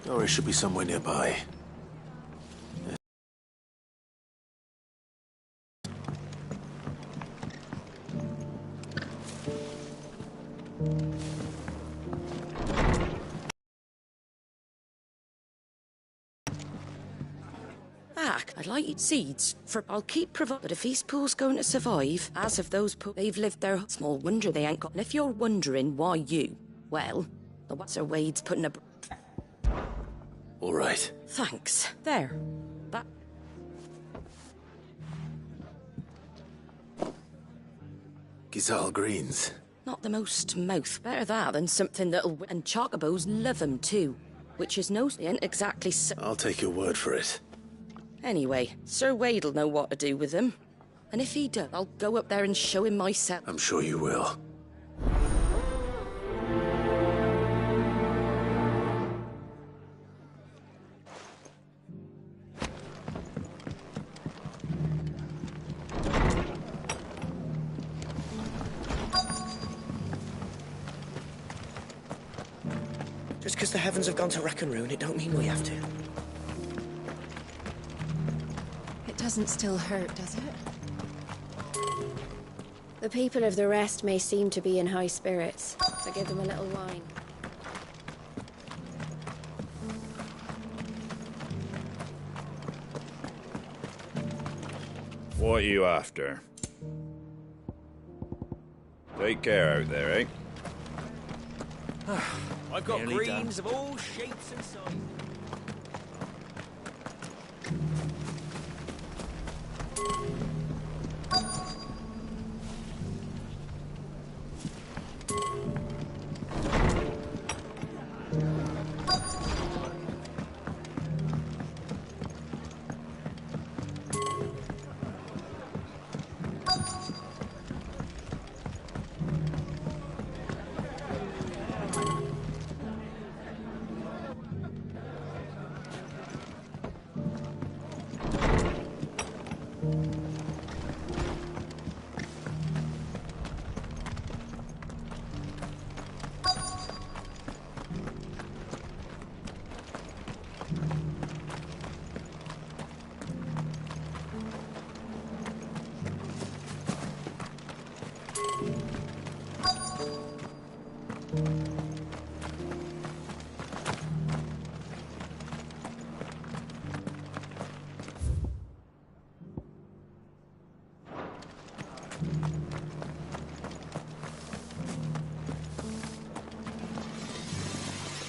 Or it should be somewhere nearby. I'd like seeds for I'll keep providing. But if these pools going to survive, as of those pools, they've lived their small wonder they ain't got. And if you're wondering why you, well, the Sir Wade's putting a. All right. Thanks. There. That. Gizal greens. Not the most mouth. Better that than something that'll. And chocobos love 'em too, which is no. They ain't exactly. I'll take your word for it. Anyway, Sir Wade'll know what to do with them. And if he does, I'll go up there and show him myself. I'm sure you will. Just because the heavens have gone to wreck and ruin, it don't mean we have to. It doesn't still hurt, does it? The people of the rest may seem to be in high spirits, so give them a little wine. What are you after? Take care out there, eh? I've got greens of all shapes and sizes.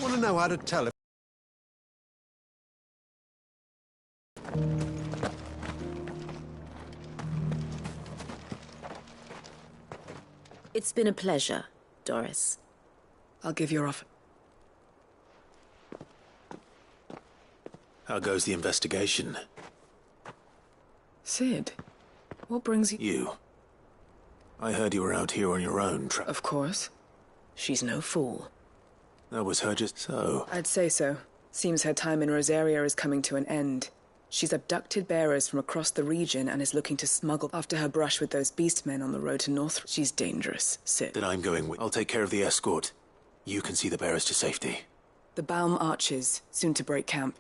Want to know how to tell if... It's been a pleasure, Doris. I'll give your offer. How goes the investigation? Sid, what brings you... You. I heard you were out here on your own. Of course. She's no fool. That was her just so. I'd say so. Seems her time in Rosaria is coming to an end. She's abducted bearers from across the region and is looking to smuggle after her brush with those beastmen on the road to North. She's dangerous, Sid. Then I'm going with... I'll take care of the escort. You can see the bearers to safety. The Baum Archers, soon to break camp.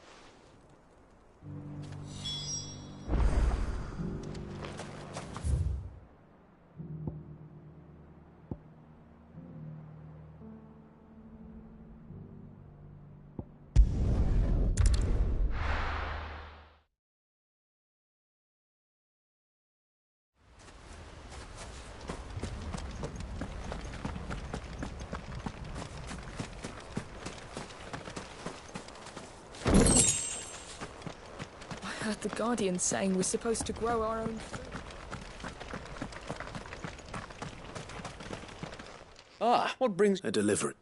The Guardian saying we're supposed to grow our own food. Ah, what brings... A delivery.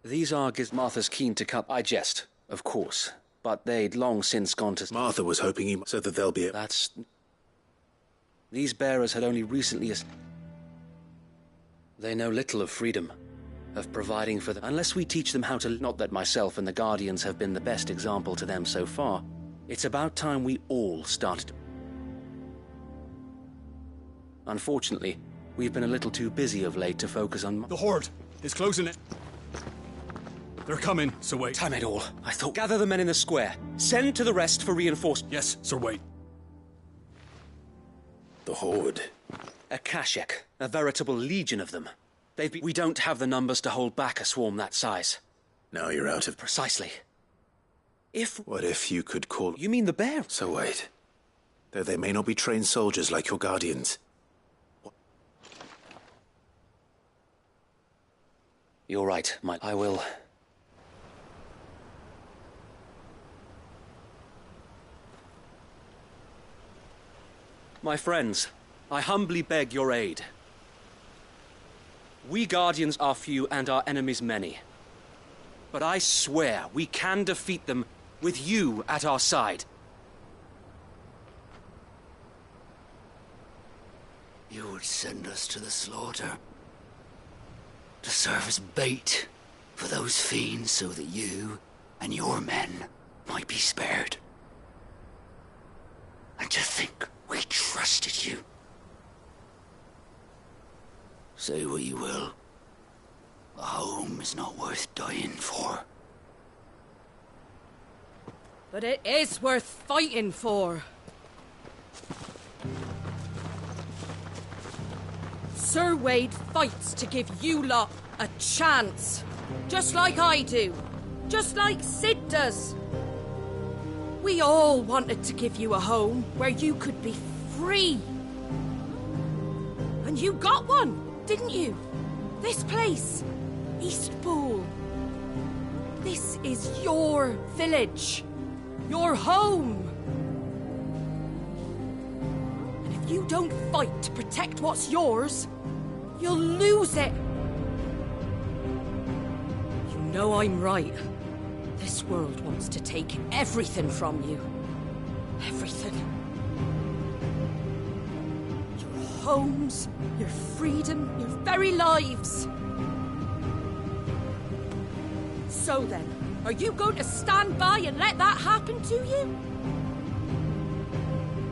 These are Martha's keen to cut. I jest, of course. But they'd long since gone to... Martha was hoping he... so that they'll be... That's... These bearers had only recently... They know little of freedom. Of providing for them. Unless we teach them how to... Not that myself and the Guardians have been the best example to them so far. It's about time we all started. Unfortunately, We've been a little too busy of late to focus on... The Horde is closing it. They're coming, Sir Wade. Time it all. I thought... Gather the men in the square. Send to the rest for reinforcements. Yes, Sir Wade. The Horde. A Kashek. A veritable legion of them. We don't have the numbers to hold back a swarm that size. Now you're out of... Precisely. What if you could call... You mean the bear? So wait. Though they may not be trained soldiers like your guardians. You're right, I will... My friends, I humbly beg your aid. We Guardians are few and our enemies many. But I swear we can defeat them with you at our side. You would send us to the slaughter. To serve as bait for those fiends so that you and your men might be spared. And to think we trusted you. Say what you will. A home is not worth dying for. But it is worth fighting for. Sir Wade fights to give you lot a chance. Just like I do. Just like Sid does. We all wanted to give you a home where you could be free. And you got one, didn't you? This place, Eastpool. This is your village. Your home. And if you don't fight to protect what's yours, you'll lose it. You know I'm right. This world wants to take everything from you. Everything. Your homes, your freedom, your very lives. So then, are you going to stand by and let that happen to you?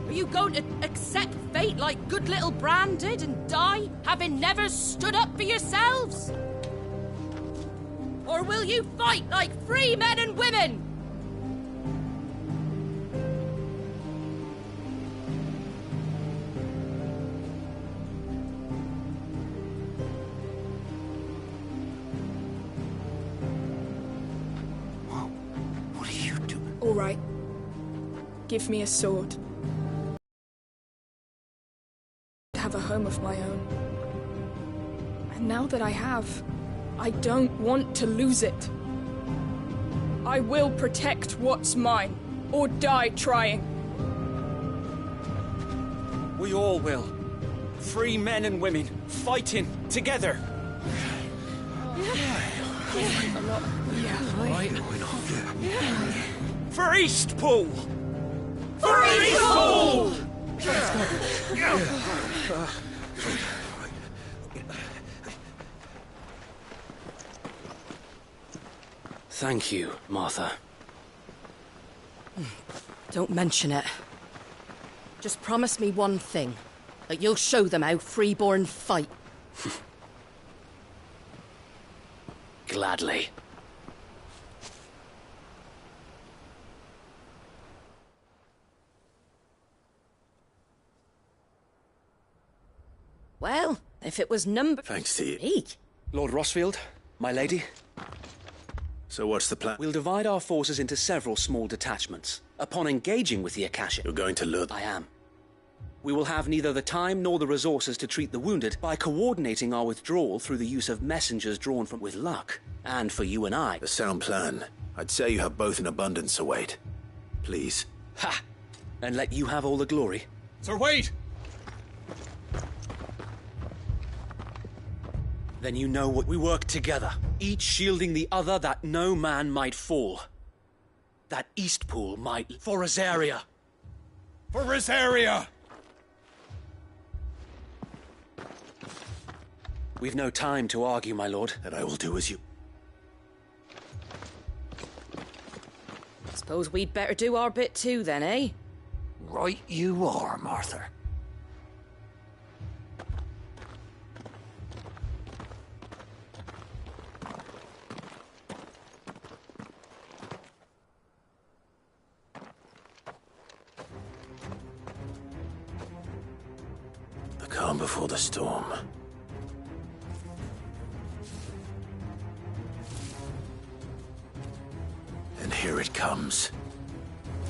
Are you going to accept fate like good little Bran did and die, having never stood up for yourselves? Or will you fight like free men and women? What are you doing? All right. Give me a sword. Have a home of my own. And now that I have, I don't want to lose it. I will protect what's mine, or die trying. We all will. Free men and women, fighting together. For Eastpool! For Eastpool! Thank you, Martha. Don't mention it. Just promise me one thing. That you'll show them how freeborn fight. Gladly. Well, if it was number... Thanks to you. Me? Lord Rossfield, my lady. So what's the plan? We'll divide our forces into several small detachments. Upon engaging with the Akashic... You're going to lure them? I am. We will have neither the time nor the resources to treat the wounded by coordinating our withdrawal through the use of messengers drawn from with luck. And for you and I... A sound plan. I'd say you have both in abundance, Sir Wade. Please. Ha! And let you have all the glory. Sir Wade! Then you know what we work together, each shielding the other that no man might fall. That Eastpool might... For Rosaria! For Rosaria! We've no time to argue, my lord. And I will do as you... Suppose we'd better do our bit too then, eh? Right you are, Martha. calm before the storm. And here it comes.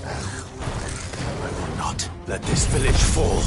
I will not let this village fall.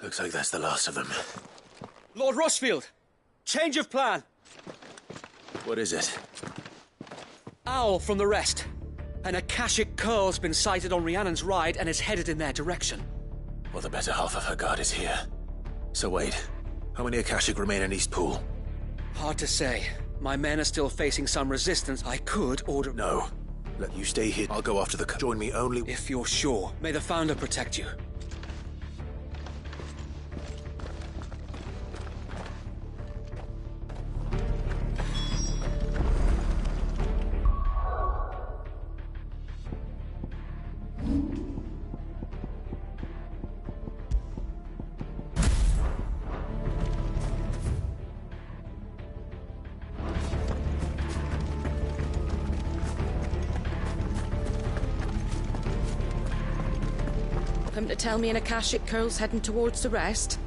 Looks like that's the last of them. Lord Rossfield! Change of plan! What is it? Owl from the rest. An Akashic Curl's been sighted on Rhiannon's Ride and is headed in their direction. Well, the better half of her guard is here. So wait, how many Akashic remain in East Pool? Hard to say. My men are still facing some resistance. I could order... No. Let you stay here. I'll go after the... Join me only... If you're sure. May the Founder protect you. Come to tell me an Akashic Curl's heading towards the rest?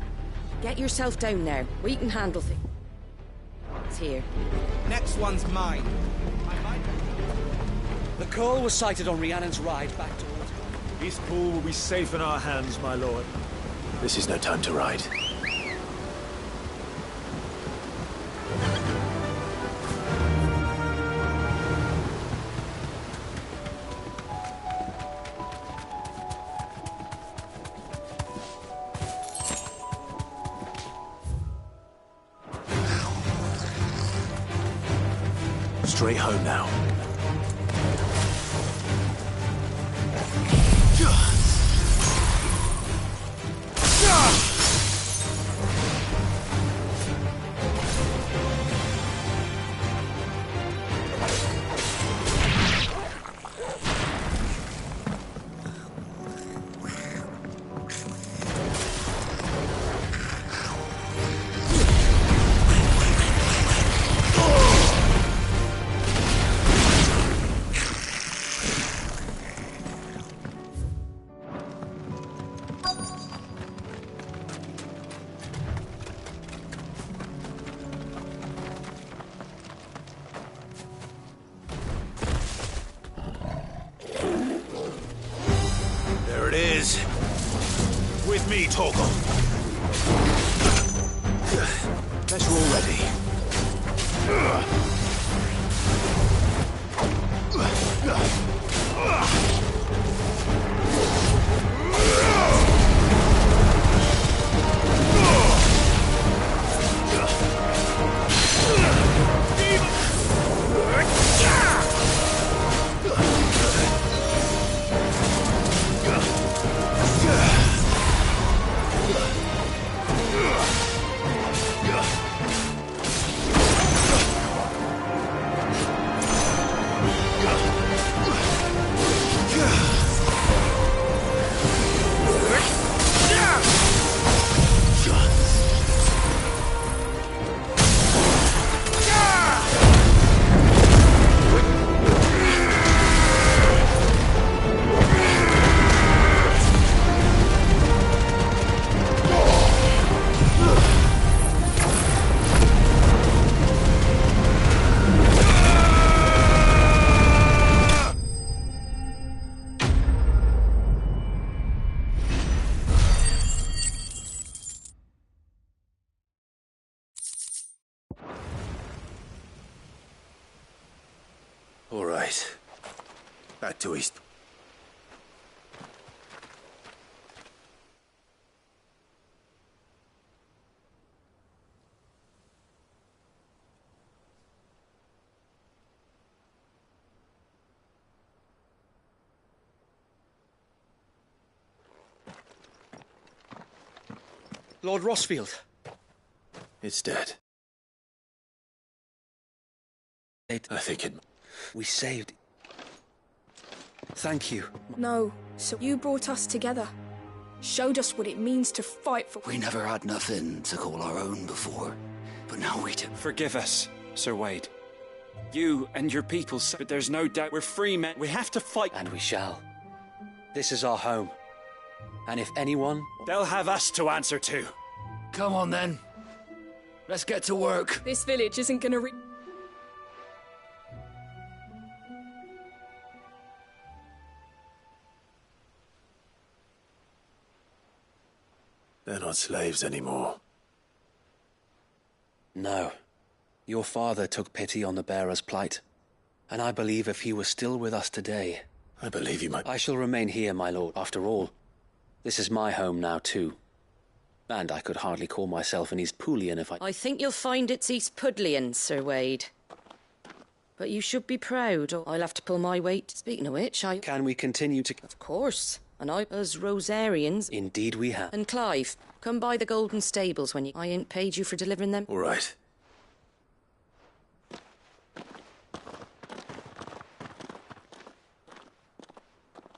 Get yourself down there. We can handle things. It's here. Next one's mine. The Curl was sighted on Rhiannon's Ride back towards... East Pool will be safe in our hands, my lord. This is no time to ride. Straight home now. With me, Torgal. Guess we're all ready. All right. Back to East. Lord Rossfield. It's dead. I think it... We saved... Thank you. No, so you brought us together. Showed us what it means to fight for... We never had nothing to call our own before, but now we do. Forgive us, Sir Wade. You and your people, but there's no doubt we're free men. We have to fight. And we shall. This is our home. And if anyone... They'll have us to answer to. Come on then. Let's get to work. This village isn't gonna They're not slaves anymore. No. Your father took pity on the bearer's plight. And I believe if he was still with us today... I believe you might... I shall remain here, my lord. After all, this is my home now, too. And I could hardly call myself an East Poolian if I think you'll find it's East Pudlian, Sir Wade. But you should be proud, or I'll have to pull my weight. Speaking of which, Can we continue to... Of course. And us Rosarians... Indeed we have. And Clive, come by the Golden Stables when you... I ain't paid you for delivering them. All right.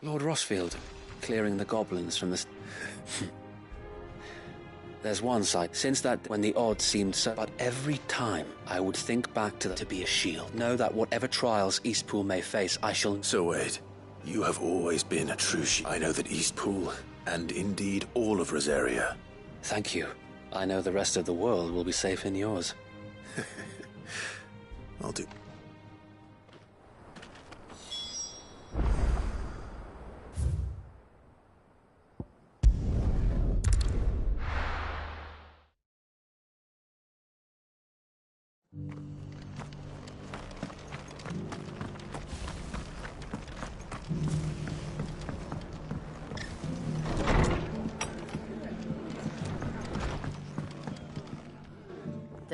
Lord Rossfield, clearing the goblins from the... There's one side, since that when the odds seemed so... But every time I would think back to be a shield. Know that whatever trials Eastpool may face, I shall... So wait, you have always been a true shield. I know that Eastpool, and indeed all of Rosaria... Thank you. I know the rest of the world will be safe in yours. I'll do...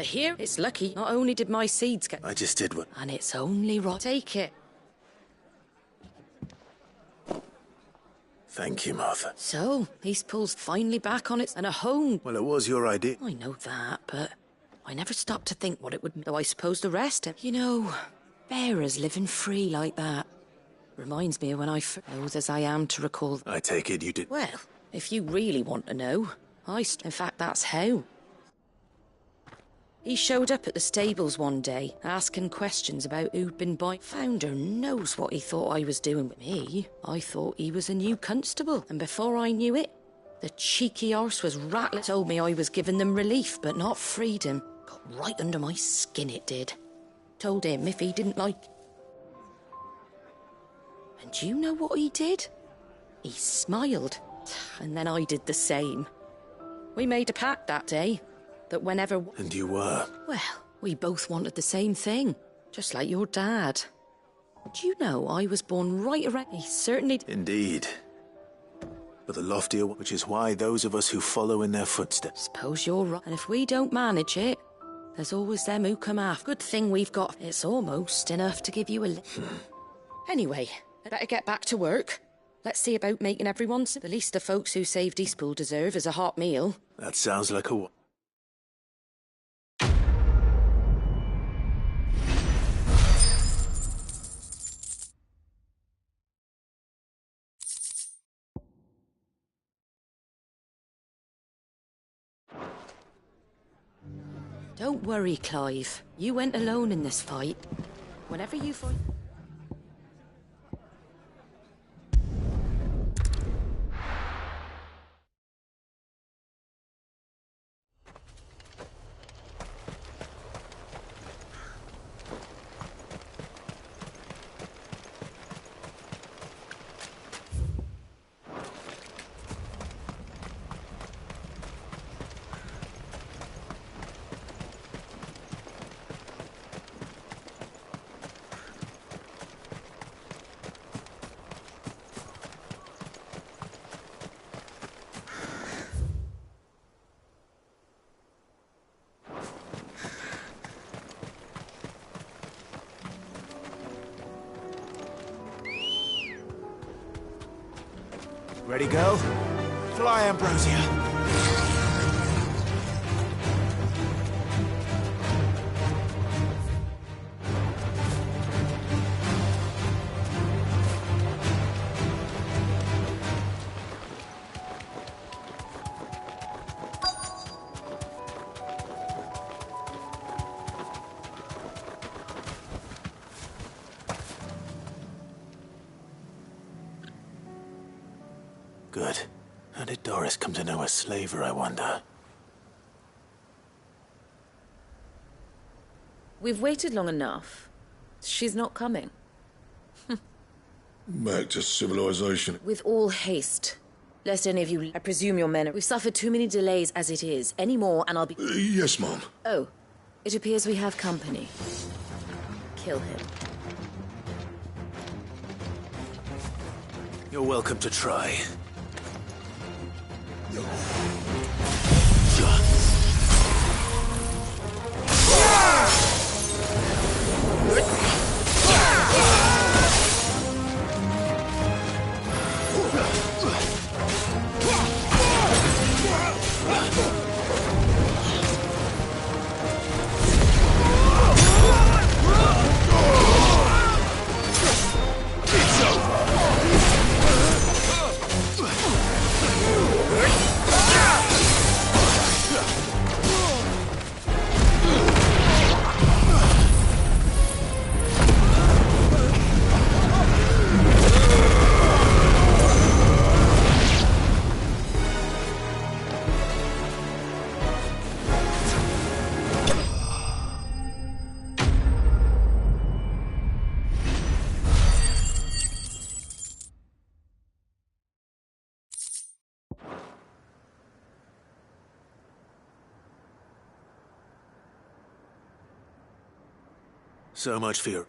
Here, it's lucky. Not only did my seeds get... I just did what... And it's only right. Take it. Thank you, Martha. So, Eastpool's finally back on its... and a home. Well, it was your idea. I know that, but I never stopped to think what it would... Though I suppose the rest... You know, bearers living free like that. Reminds me of when I... Old as I am to recall... I take it you did... Well, if you really want to know, in fact, that's how. He showed up at the stables one day, asking questions about who'd been by. Founder knows what he thought I was doing with me. I thought he was a new constable, and before I knew it, the cheeky arse was rattling. Told me I was giving them relief, but not freedom. Got right under my skin, it did. Told him if he didn't like... And do you know what he did? He smiled, and then I did the same. We made a pact that day. That whenever... And you were? Well, we both wanted the same thing. Just like your dad. Do you know I was born right around... He certainly... Indeed. But the loftier... Which is why those of us who follow in their footsteps... Suppose you're right. And if we don't manage it, there's always them who come after. Good thing we've got... It's almost enough to give you a... Anyway, I'd better get back to work. Let's see about making everyone... The least the folks who saved Eastpool deserve is a hot meal. That sounds like a... Don't worry, Clive. You went alone in this fight. Whenever you find... Ready, go? Fly, Ambrosia. Good. How did Doris come to know a slaver, I wonder? We've waited long enough. She's not coming. Back to civilization. With all haste. Lest any of you... I presume your men... We've suffered too many delays as it is. Any more and I'll be... Yes, Mom. Oh. It appears we have company. Kill him. You're welcome to try. So much for your...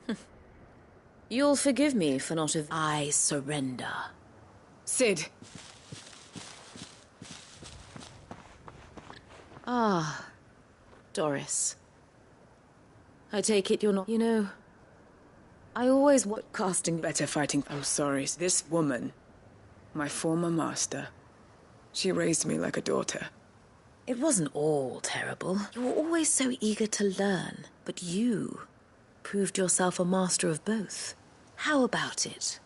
You'll forgive me for not have... I surrender. Sid. Ah, Doris. I take it you're not... You know, I always want casting... Better fighting. I'm sorry. This woman, my former master, she raised me like a daughter. It wasn't all terrible. You were always so eager to learn, but you proved yourself a master of both. How about it?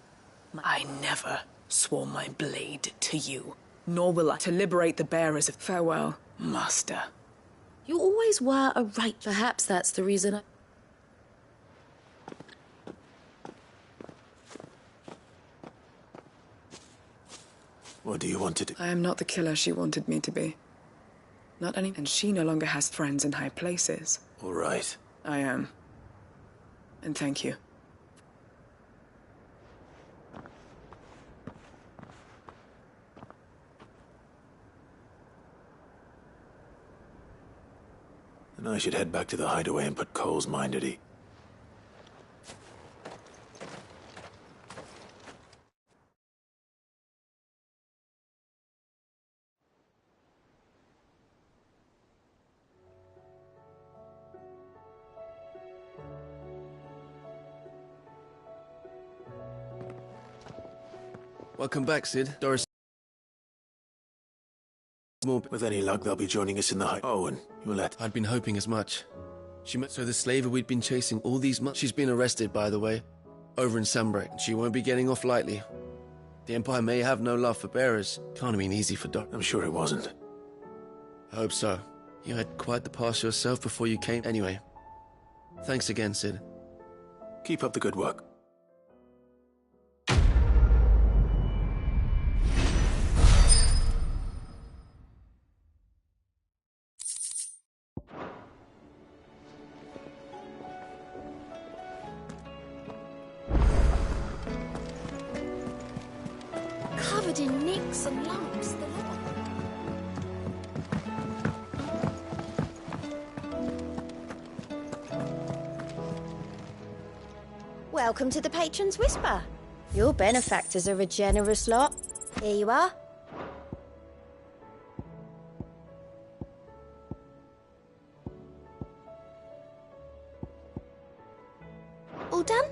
I never swore my blade to you, nor will I to liberate the bearers of farewell, master. You always were a right. Perhaps that's the reason I... What do you want to do? I am not the killer she wanted me to be. Not any... And she no longer has friends in high places. All right. I am. And thank you. Then I should head back to the hideaway and put Cole's mind at ease. Welcome back, Sid. Doris. With any luck, they'll be joining us in the Oh, and you'll let... I'd been hoping as much. So the slaver we'd been chasing all these months... She's been arrested, by the way, over in Sambrek. She won't be getting off lightly. The Empire may have no love for bearers. Can't have been easy for Doc. I'm sure it wasn't. I hope so. You had quite the past yourself before you came. Anyway, thanks again, Sid. Keep up the good work. Covered in nicks and lumps, the lot. Welcome to the Patron's Whisper. Your benefactors are a generous lot. Here you are. All done?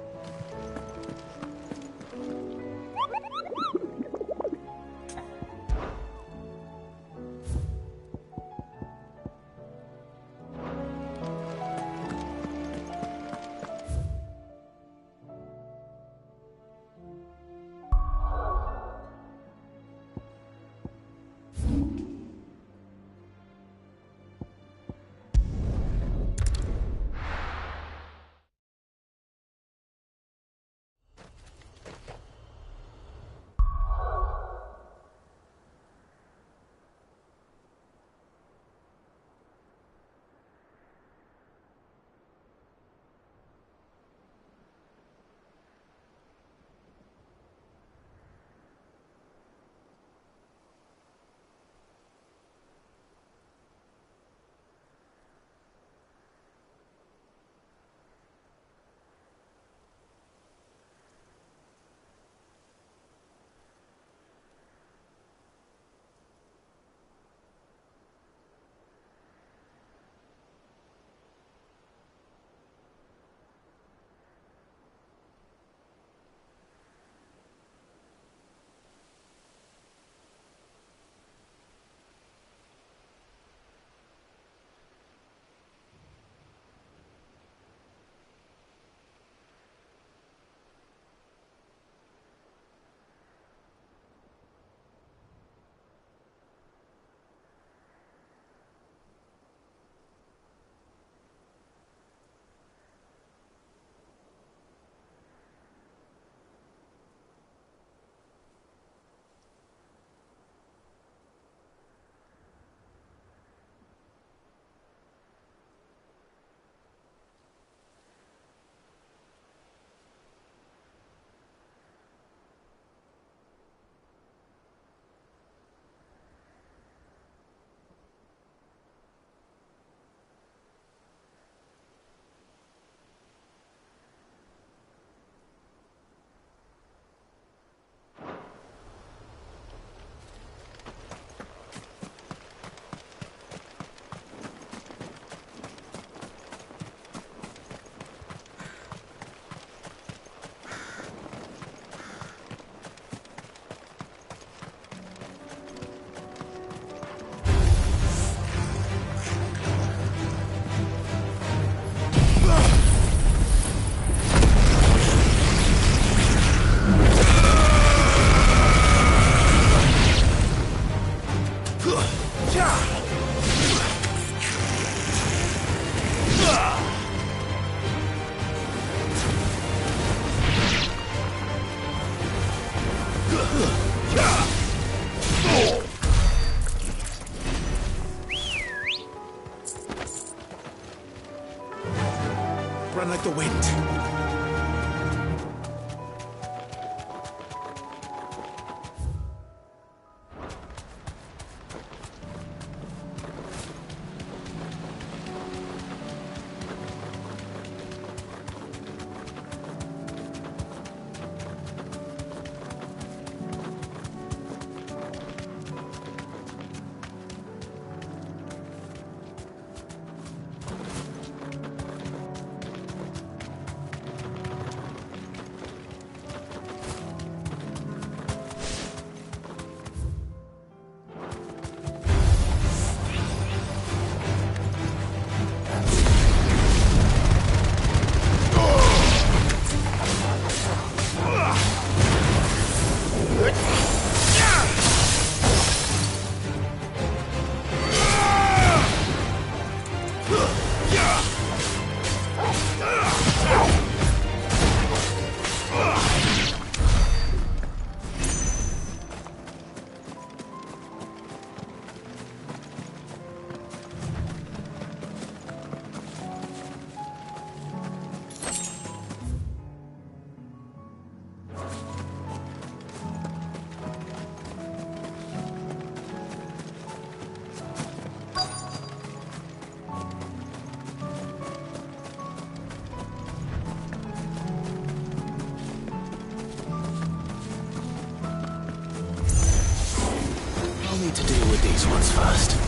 need to deal with these ones first.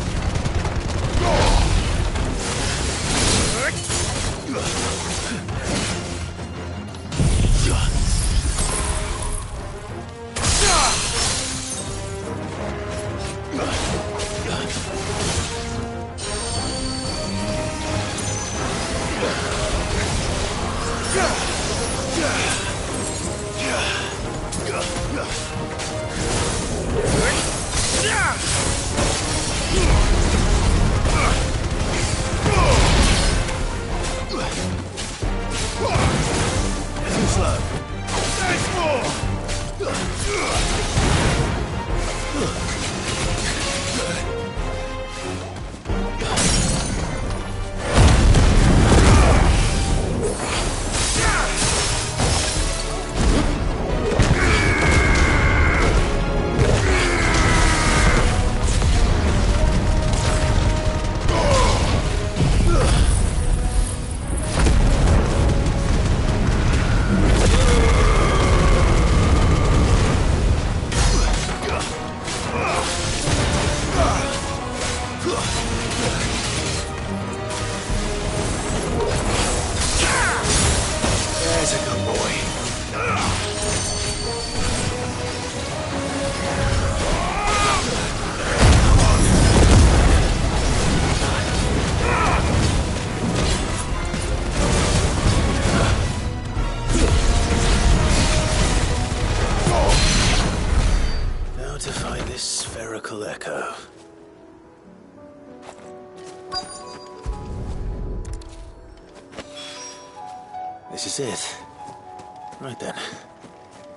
Echo. This is it. Right then.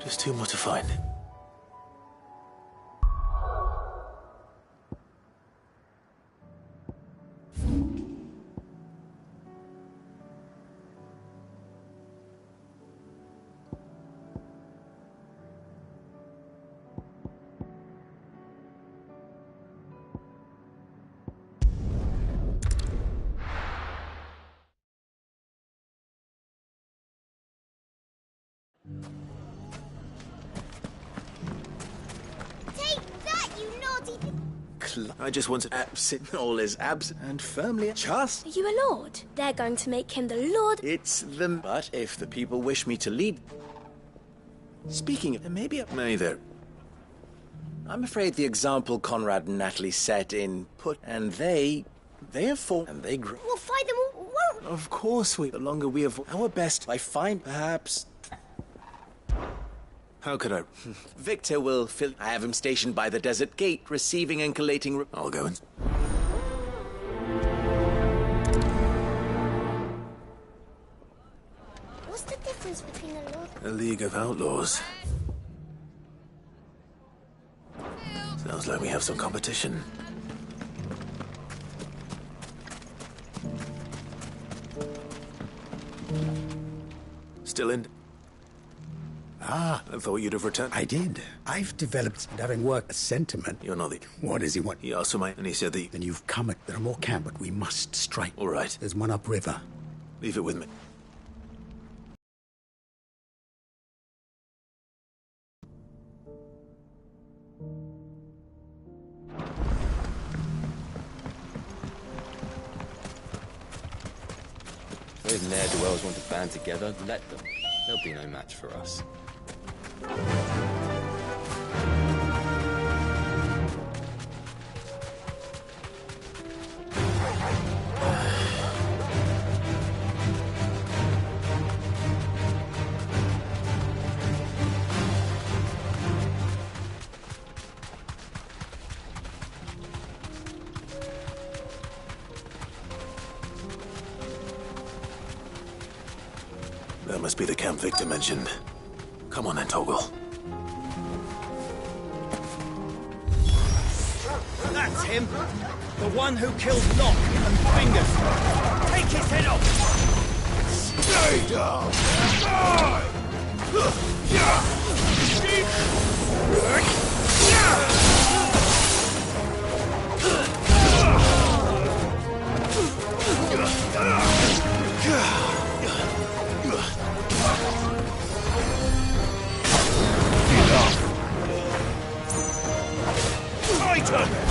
Just two more to find. I just want to absent all is absent and firmly just. Are you a lord? They're going to make him the lord. It's the... But if the people wish me to lead... Speaking of... Maybe... May there... I'm afraid the example Conrad and Natalie set in put... And they have fought and they grew. We'll fight them all, won't we? Of course we... The longer we have our best, I find perhaps... How could I? Victor will fill... I have him stationed by the desert gate, receiving and collating... I'll go and... What's the difference between a lord... A League of Outlaws. Sounds like we have some competition. Still in... Ah. I thought you'd have returned. I did. I've developed, having worked, a sentiment. You're not the... What does he want? He asked for my... And he said the... Then you've come at... There are more camp, but we must strike. All right. There's one upriver. Leave it with me. Those ne'er-do-wells want to band together, let them. There'll be no match for us. That must be the camp Victor mentioned. Come on then, Toggle. That's him! The one who killed Locke and Fingers! Take his head off! Stay down! Titan!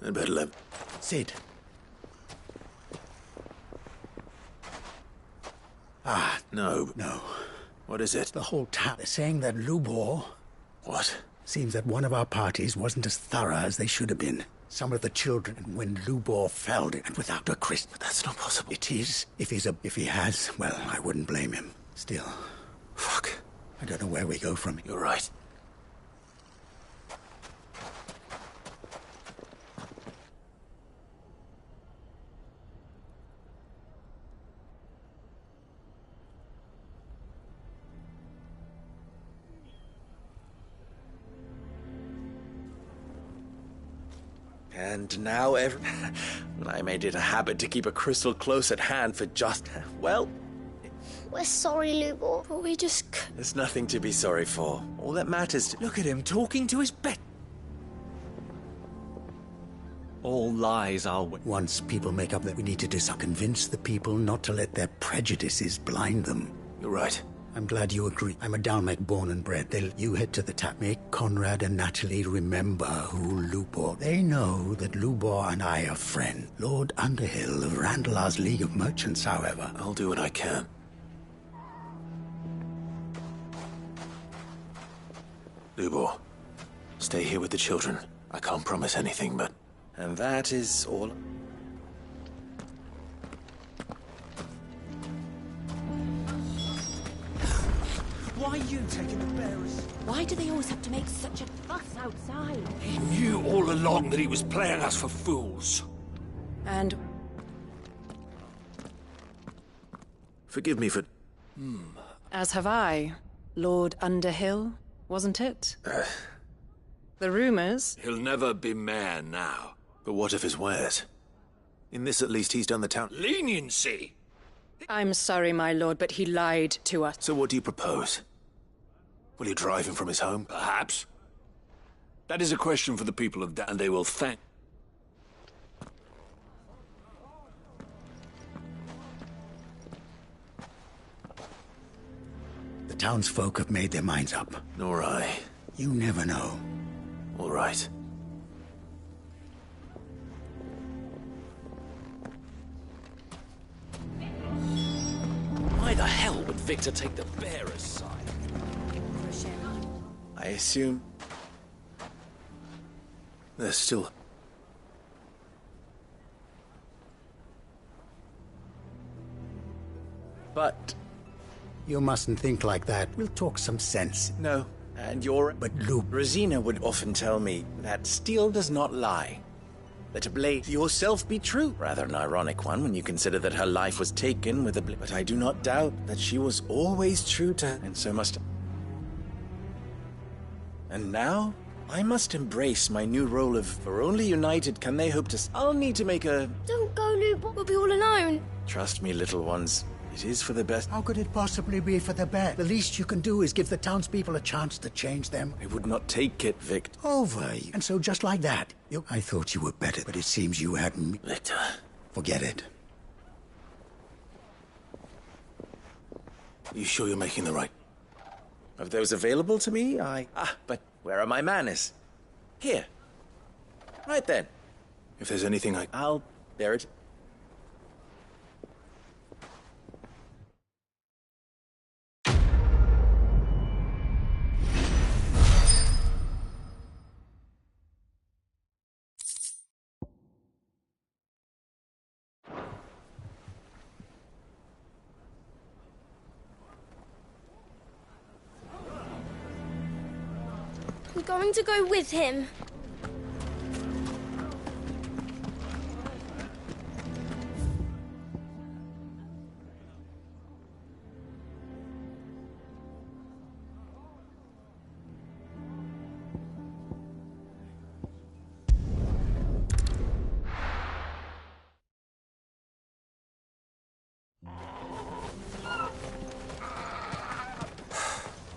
I'd better let... Sid. Ah, No. no. What is it? The whole town is saying that Lubor... What? Seems that one of our parties wasn't as thorough as they should have been. Some of the children, when Lubor felled it, and without a Christ... But that's not possible. It is. If he has, well, I wouldn't blame him. Still... Fuck. I don't know where we go from here. You're right. And now I made it a habit to keep a crystal close at hand for just... Well, We're sorry, Lubor, but we just... there's nothing to be sorry for. All that matters... Look at him talking to his bed. All lies are... Once people make up that we need to do something, convince the people not to let their prejudices blind them. You're right. I'm glad you agree. I'm a Dalmec born and bred. You head to the tap. Make Conrad and Natalie remember who Lubor... They know that Lubor and I are friends. Lord Underhill of Randalar's League of Merchants, however. I'll do what I can. Lubor, stay here with the children. I can't promise anything, but... And that is all... Why are you taking the bearers? Why do they always have to make such a fuss outside? He knew all along that he was playing us for fools. And... Forgive me for... As have I, Lord Underhill, wasn't it? The rumors... He'll never be mayor now. But what of his wares? In this, at least, he's done the town... Leniency! I'm sorry, my lord, but he lied to us. So what do you propose? Will you drive him from his home? Perhaps. That is a question for the people of Dan, and they will thank... The townsfolk have made their minds up. Nor I. You never know. All right. Why the hell would Victor take the bearer's side? I assume... There's still... But... You mustn't think like that. We'll talk some sense. No. And you're... But Luke... Rosina would often tell me that steel does not lie. Let a blade yourself be true. Rather an ironic one when you consider that her life was taken with a blade. But I do not doubt that she was always true to her, and so must... And now, I must embrace my new role of... For only united can they hope to... I'll need to make a... Don't go, Lubor. We'll be all alone. Trust me, little ones. It is for the best. How could it possibly be for the best? The least you can do is give the townspeople a chance to change them. I would not take it, Vic. Over. And so just like that, I thought you were better, but it seems you hadn't... Victor. Forget it. You sure you're making the right... Of those available to me, but where are my manners? Here. Right then. If there's anything I'll bear it. I'm going to go with him.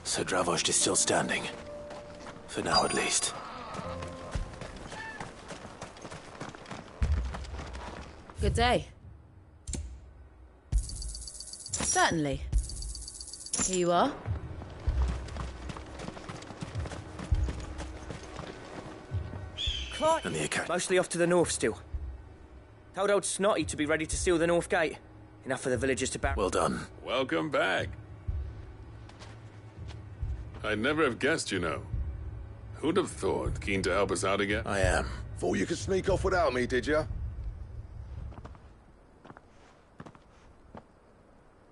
So Dravost is still standing. For now, at least. Good day. Certainly. Here you are. Clark? And the account. Mostly off to the north still. Told old Snotty to be ready to seal the north gate. Enough for the villagers to back. Well done. Welcome back. I'd never have guessed, you know. Who'd have thought? Keen to help us out again? I am. Thought you could sneak off without me, did you?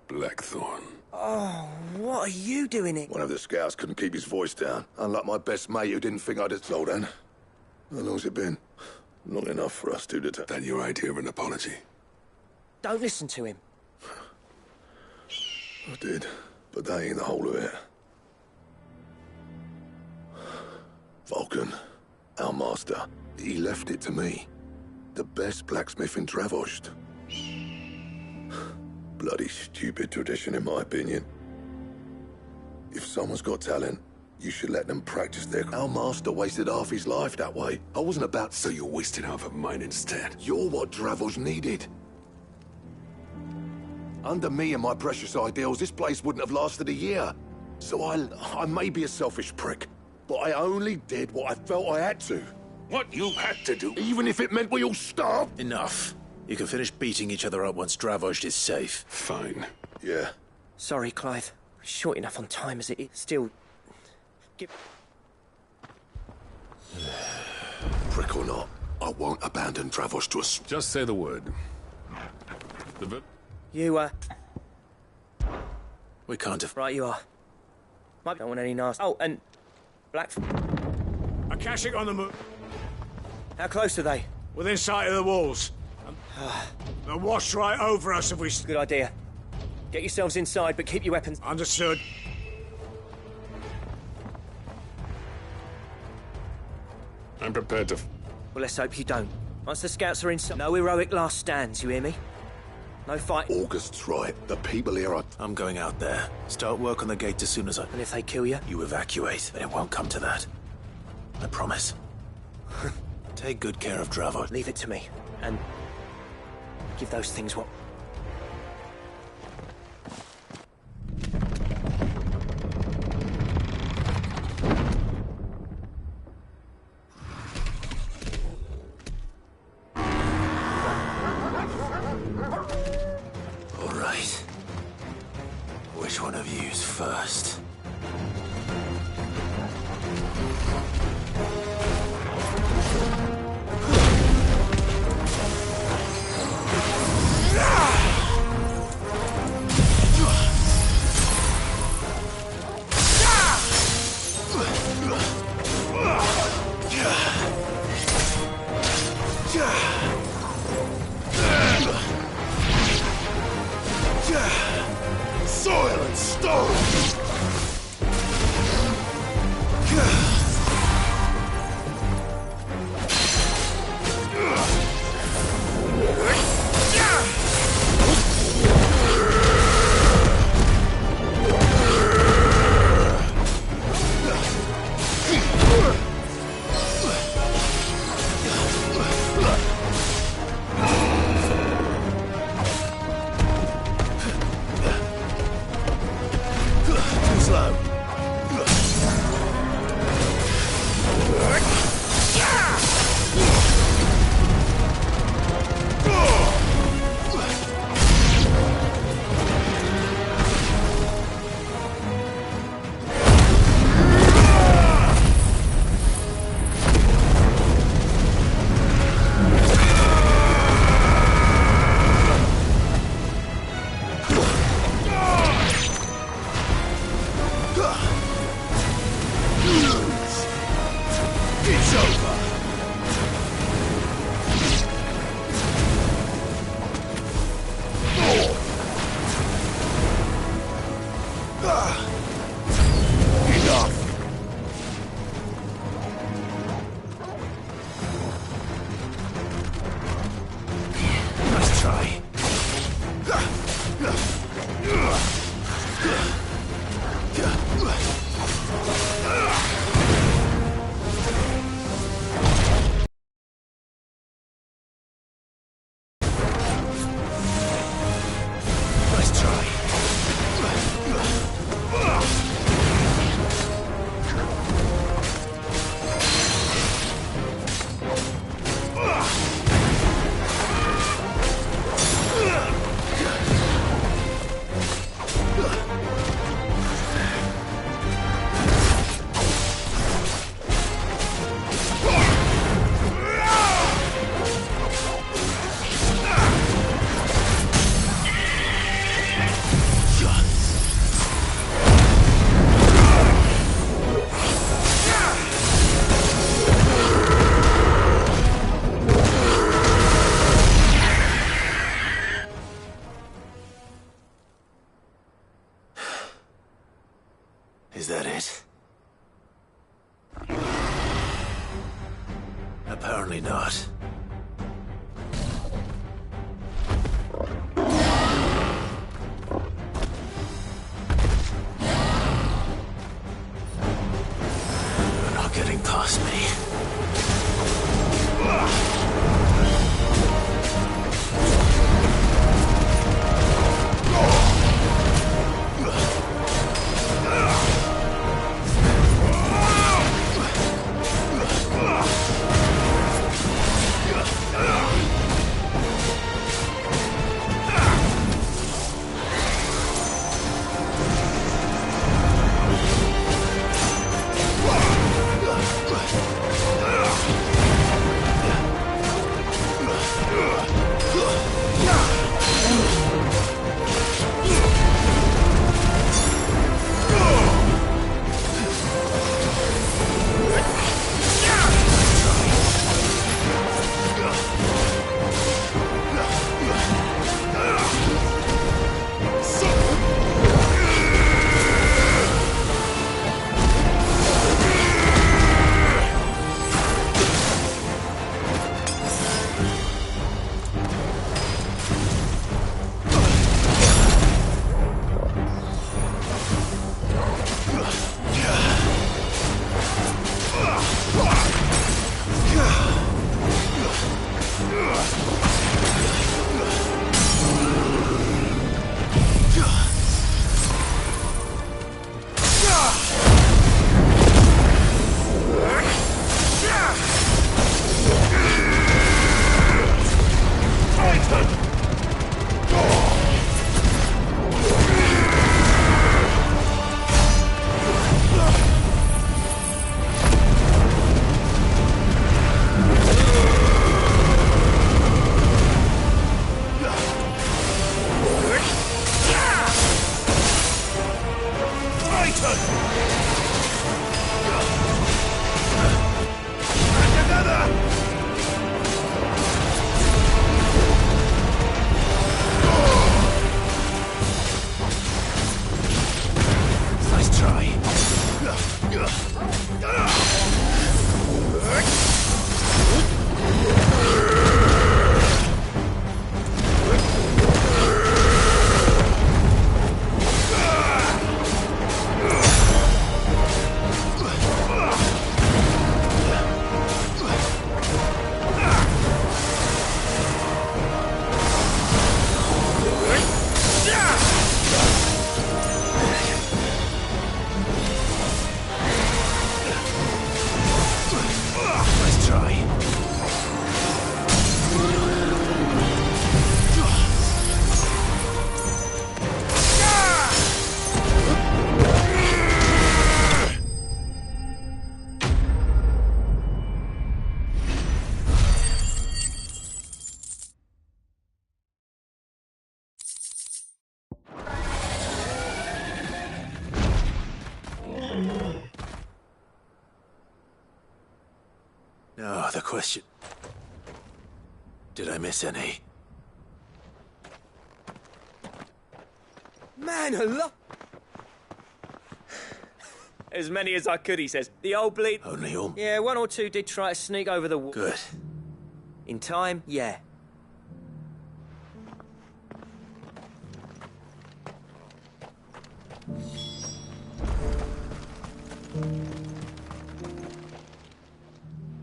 Blackthorn. Oh, what are you doing here? One of the scouts couldn't keep his voice down. Unlike my best mate who didn't think I'd have told Anne. How long's it been? Long enough for us two to That your idea of an apology? Don't listen to him. I did, but that ain't the whole of it. Vulcan, our master, he left it to me. The best blacksmith in Dravost. Bloody stupid tradition, in my opinion. If someone's got talent, you should let them practice their... Our master wasted half his life that way. I wasn't about... So you wasted half of mine instead. You're what Dravost needed. Under me and my precious ideals, this place wouldn't have lasted a year. So I may be a selfish prick, but I only did what I felt I had to. What you had to do? Even if it meant we all starve? Enough. You can finish beating each other up once Dravost is safe. Fine. Yeah. Sorry, Clive. Short enough on time as it is. Still... Prick or not, I won't abandon Dravost to us. Just say the word. You, We can't have... Right, you are. Might don't want any nasty... Oh, and... Black... Akashic on the move. How close are they? Within sight of the walls. They'll wash right over us if we... Good idea. Get yourselves inside, but keep your weapons... Understood. I'm prepared to... Well, let's hope you don't. Once the scouts are inside... No heroic last stands, you hear me? No fight... August's right. The people here are... I'm going out there. Start work on the gate as soon as I... And if they kill you? You evacuate, but it won't come to that. I promise. Take good care of Dravost. Leave it to me. And... give those things what... All right. Which one of you's first? Soil and stone! Too slow. It's over! Enough! Nice try. Nice try. Is that it? Apparently not. You're not getting past me. Now, the question... Did I miss any? Man alive! As many as I could, he says. The old bleed... Only all? Yeah, one or two did try to sneak over the wall. Good. In time, yeah.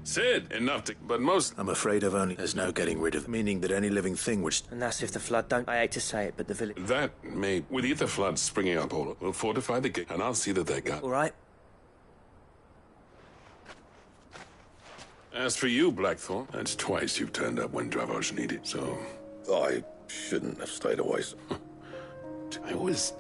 Sid, enough to... But most... I'm afraid I've only... There's no getting rid of... Meaning that any living thing which... And that's if the flood don't... I hate to say it, but the village... That may... With ether floods springing up all... We'll fortify the gate, and I'll see that they got... All right. As for you, Blackthorn, that's twice you've turned up when Dravos needed, so... I shouldn't have stayed away. I always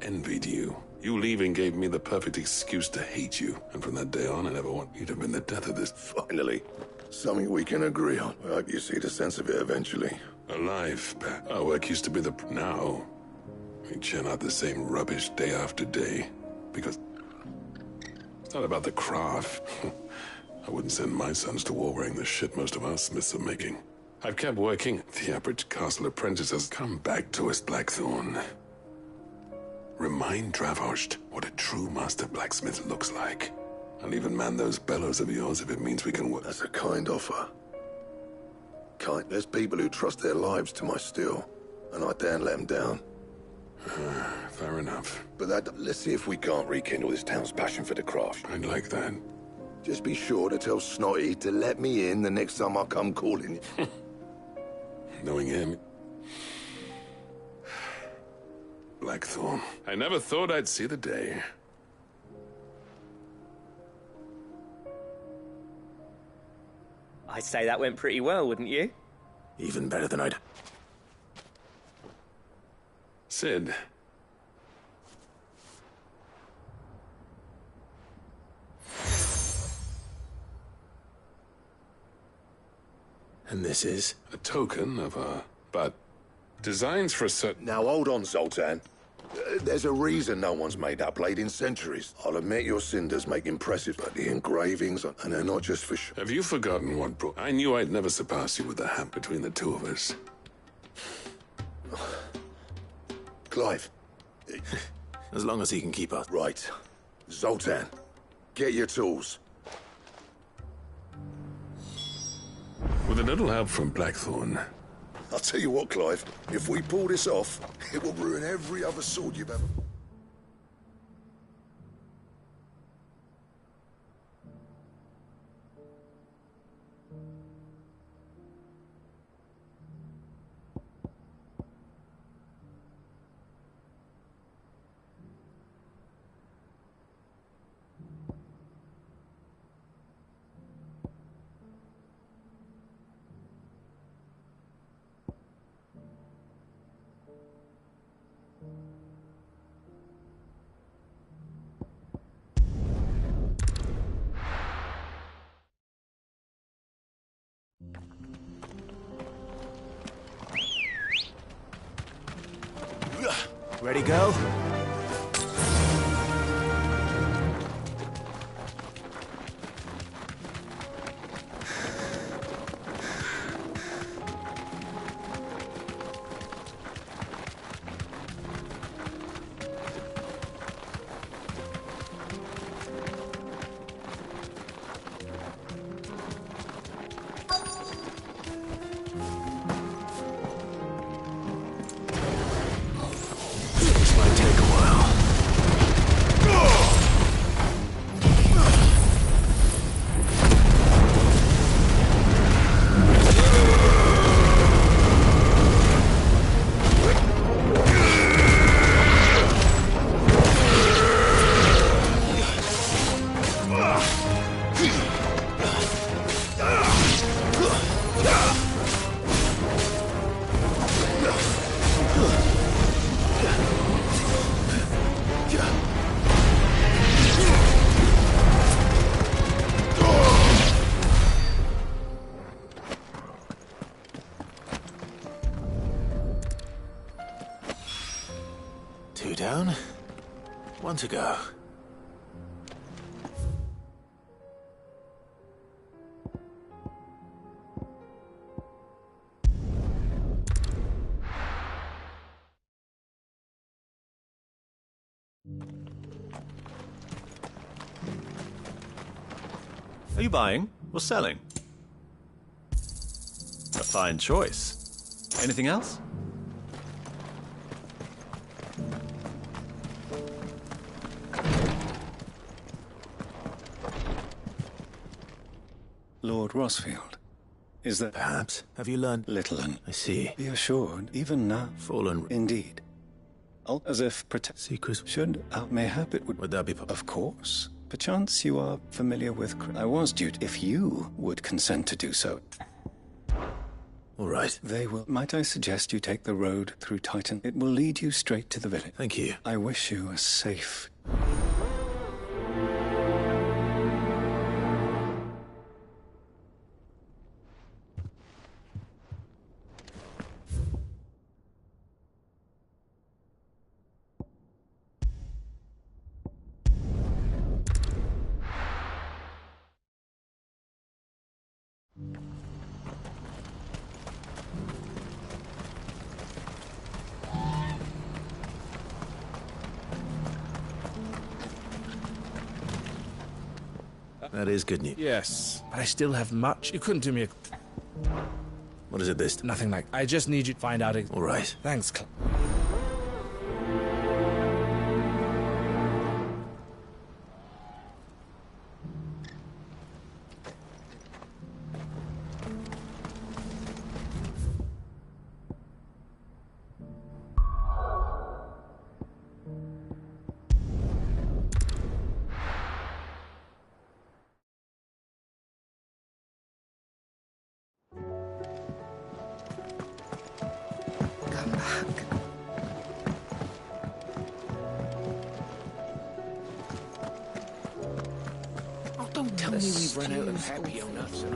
envied you. You leaving gave me the perfect excuse to hate you. And from that day on, I never want you to have been the death of this. Finally. Something we can agree on. I hope you see the sense of it eventually. Alive, Pat. Our work used to be the... Now, we churn out the same rubbish day after day. Because it's not about the craft. I wouldn't send my sons to war wearing the shit most of our smiths are making. I've kept working. The average castle apprentice has come back to us, Blackthorn. Remind Dravost what a true master blacksmith looks like. I'll even man those bellows of yours if it means we can work. That's a kind offer. Kind. There's people who trust their lives to my steel, and I daren't let them down. Fair enough. But let's see if we can't rekindle this town's passion for the craft. I'd like that. Just be sure to tell Snotty to let me in the next time I come calling. Knowing him. Blackthorn. I never thought I'd see the day. I'd say that went pretty well, wouldn't you? Even better than I'd... Sid. And this is? A token of but designs for a certain... Now hold on, Zoltan. There's a reason no one's made that blade in centuries. I'll admit your cinders make impressive, but the engravings, and they're not just for show. Have you forgotten what brought... I knew I'd never surpass you with the hand between the two of us. Clive. As long as he can keep us. Right. Zoltan, get your tools. With a little help from Blackthorn. I'll tell you what, Clive. If we pull this off, it will ruin every other sword you've ever... Ready, go? Two down, one to go. Are you buying or selling? A fine choice. Anything else? Lord Rossfield, is that... Perhaps. Have you learned? Little and... I see. Be assured, even now... Fallen. Indeed. As if protect... Secrets. Should, mayhap it would... Would that be... Of course. Perchance you are familiar with... I was due to... If you would consent to do so... All right. They will... Might I suggest you take the road through Titan? It will lead you straight to the village. Thank you. I wish you a safe... That is good news. Yes, but I still have much. You couldn't do me a... What is it this? Nothing like... I just need you to find out... All right. Thanks, Cl... Don't tell me we've run out of happy nuts and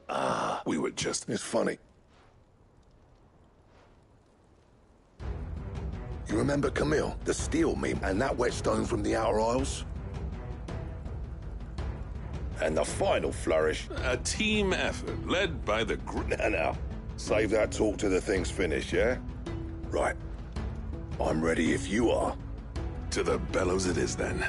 all. We were just... It's funny. You remember Camille, the steel meme, and that whetstone from the Outer Isles? And the final flourish. A team effort, led by the... No. Save that talk till the thing's finished, yeah? Right. I'm ready if you are. To the bellows it is, then.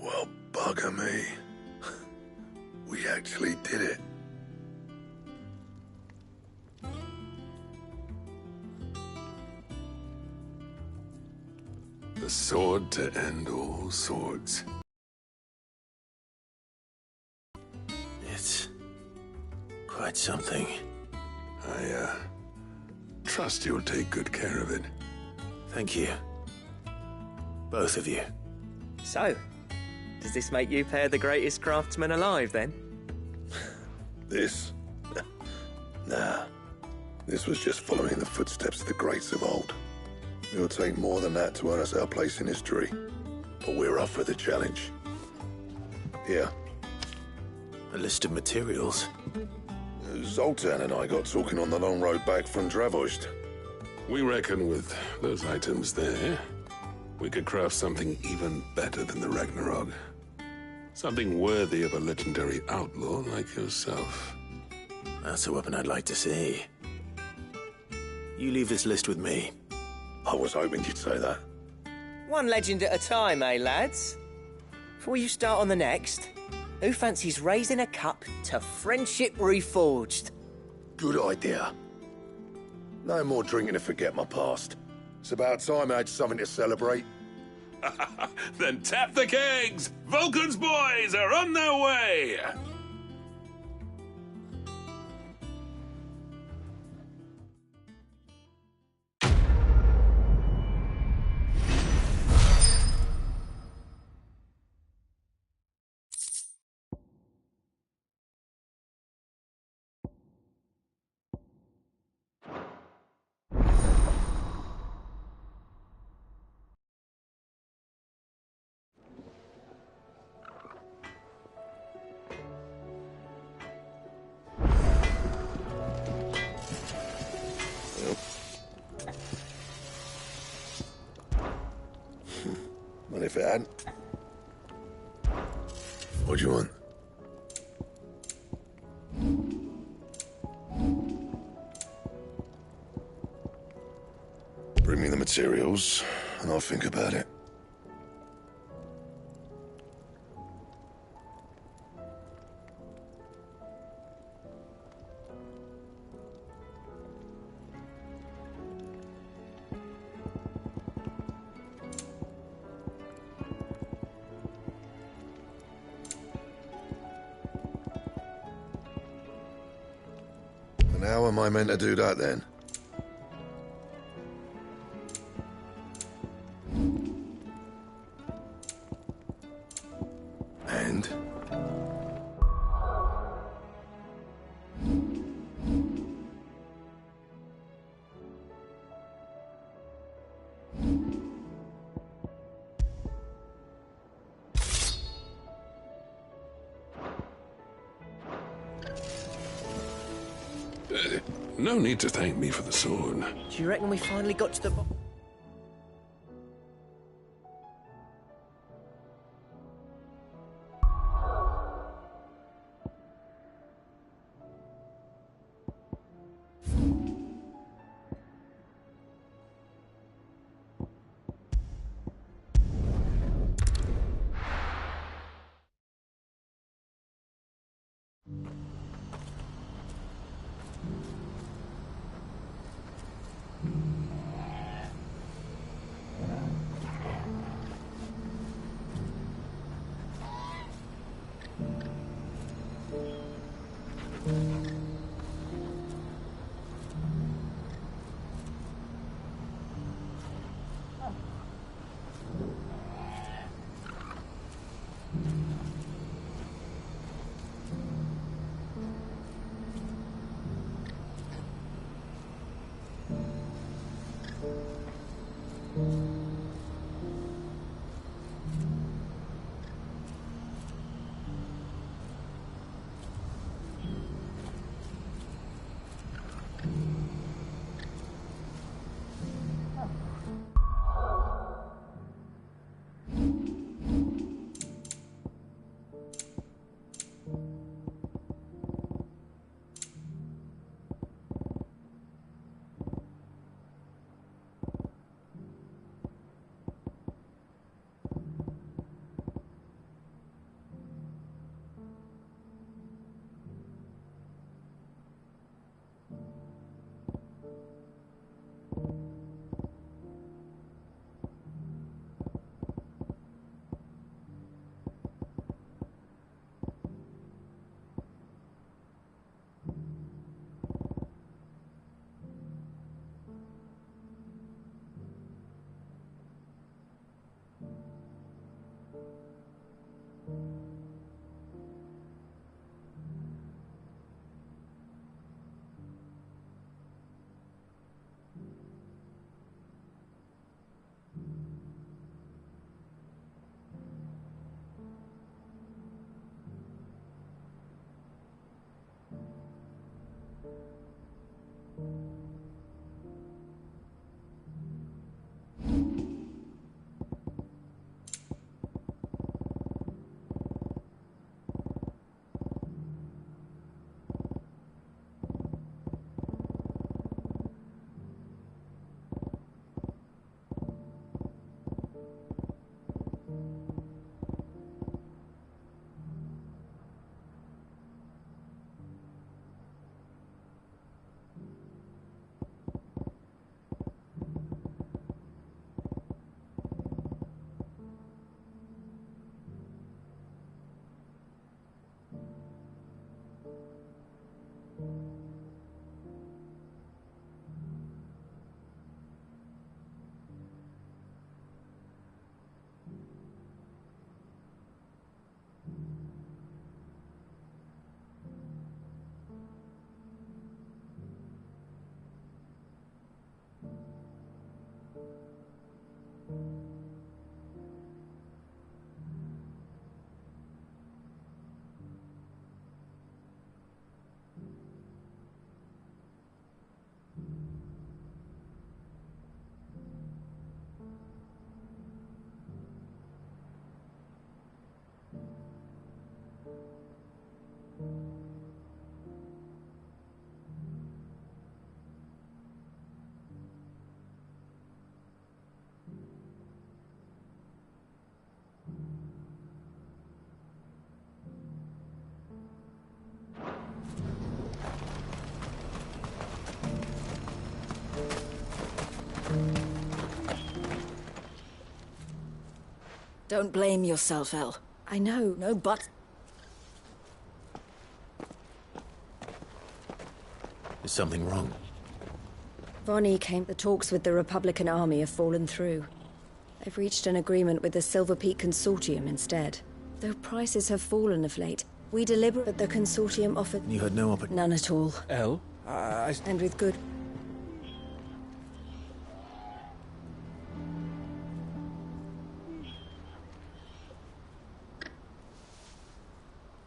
Well, bugger me. We actually did it. The sword to end all swords. It's quite something. I, trust you'll take good care of it. Thank you. Both of you. So, does this make you pair the greatest craftsman alive, then? This? Nah. This was just following the footsteps of the greats of old. It'll take more than that to earn us our place in history. But we're up for the challenge. Here. A list of materials. Zoltan and I got talking on the long road back from Dravost. We reckon with those items there, we could craft something even better than the Ragnarok. Something worthy of a legendary outlaw like yourself. That's a weapon I'd like to see. You leave this list with me. I was hoping you'd say that. One legend at a time, eh, lads? Before you start on the next, who fancies raising a cup to friendship reforged? Good idea. No more drinking to forget my past. It's about time I had something to celebrate. Then tap the kegs! Vulcan's boys are on their way! Well, if it hadn't. What do you want? Bring me the materials, and I'll think about it. And how am I meant to do that then? And? No need to thank me for the sword. Do you reckon we finally got to the... Don't blame yourself, El. I know, no, but... Is something wrong? Vonnie came. The talks with the Republican Army have fallen through. They've reached an agreement with the Silver Peak Consortium instead. Though prices have fallen of late, we deliberate, but the Consortium offered... You had no None at all. El? And with good...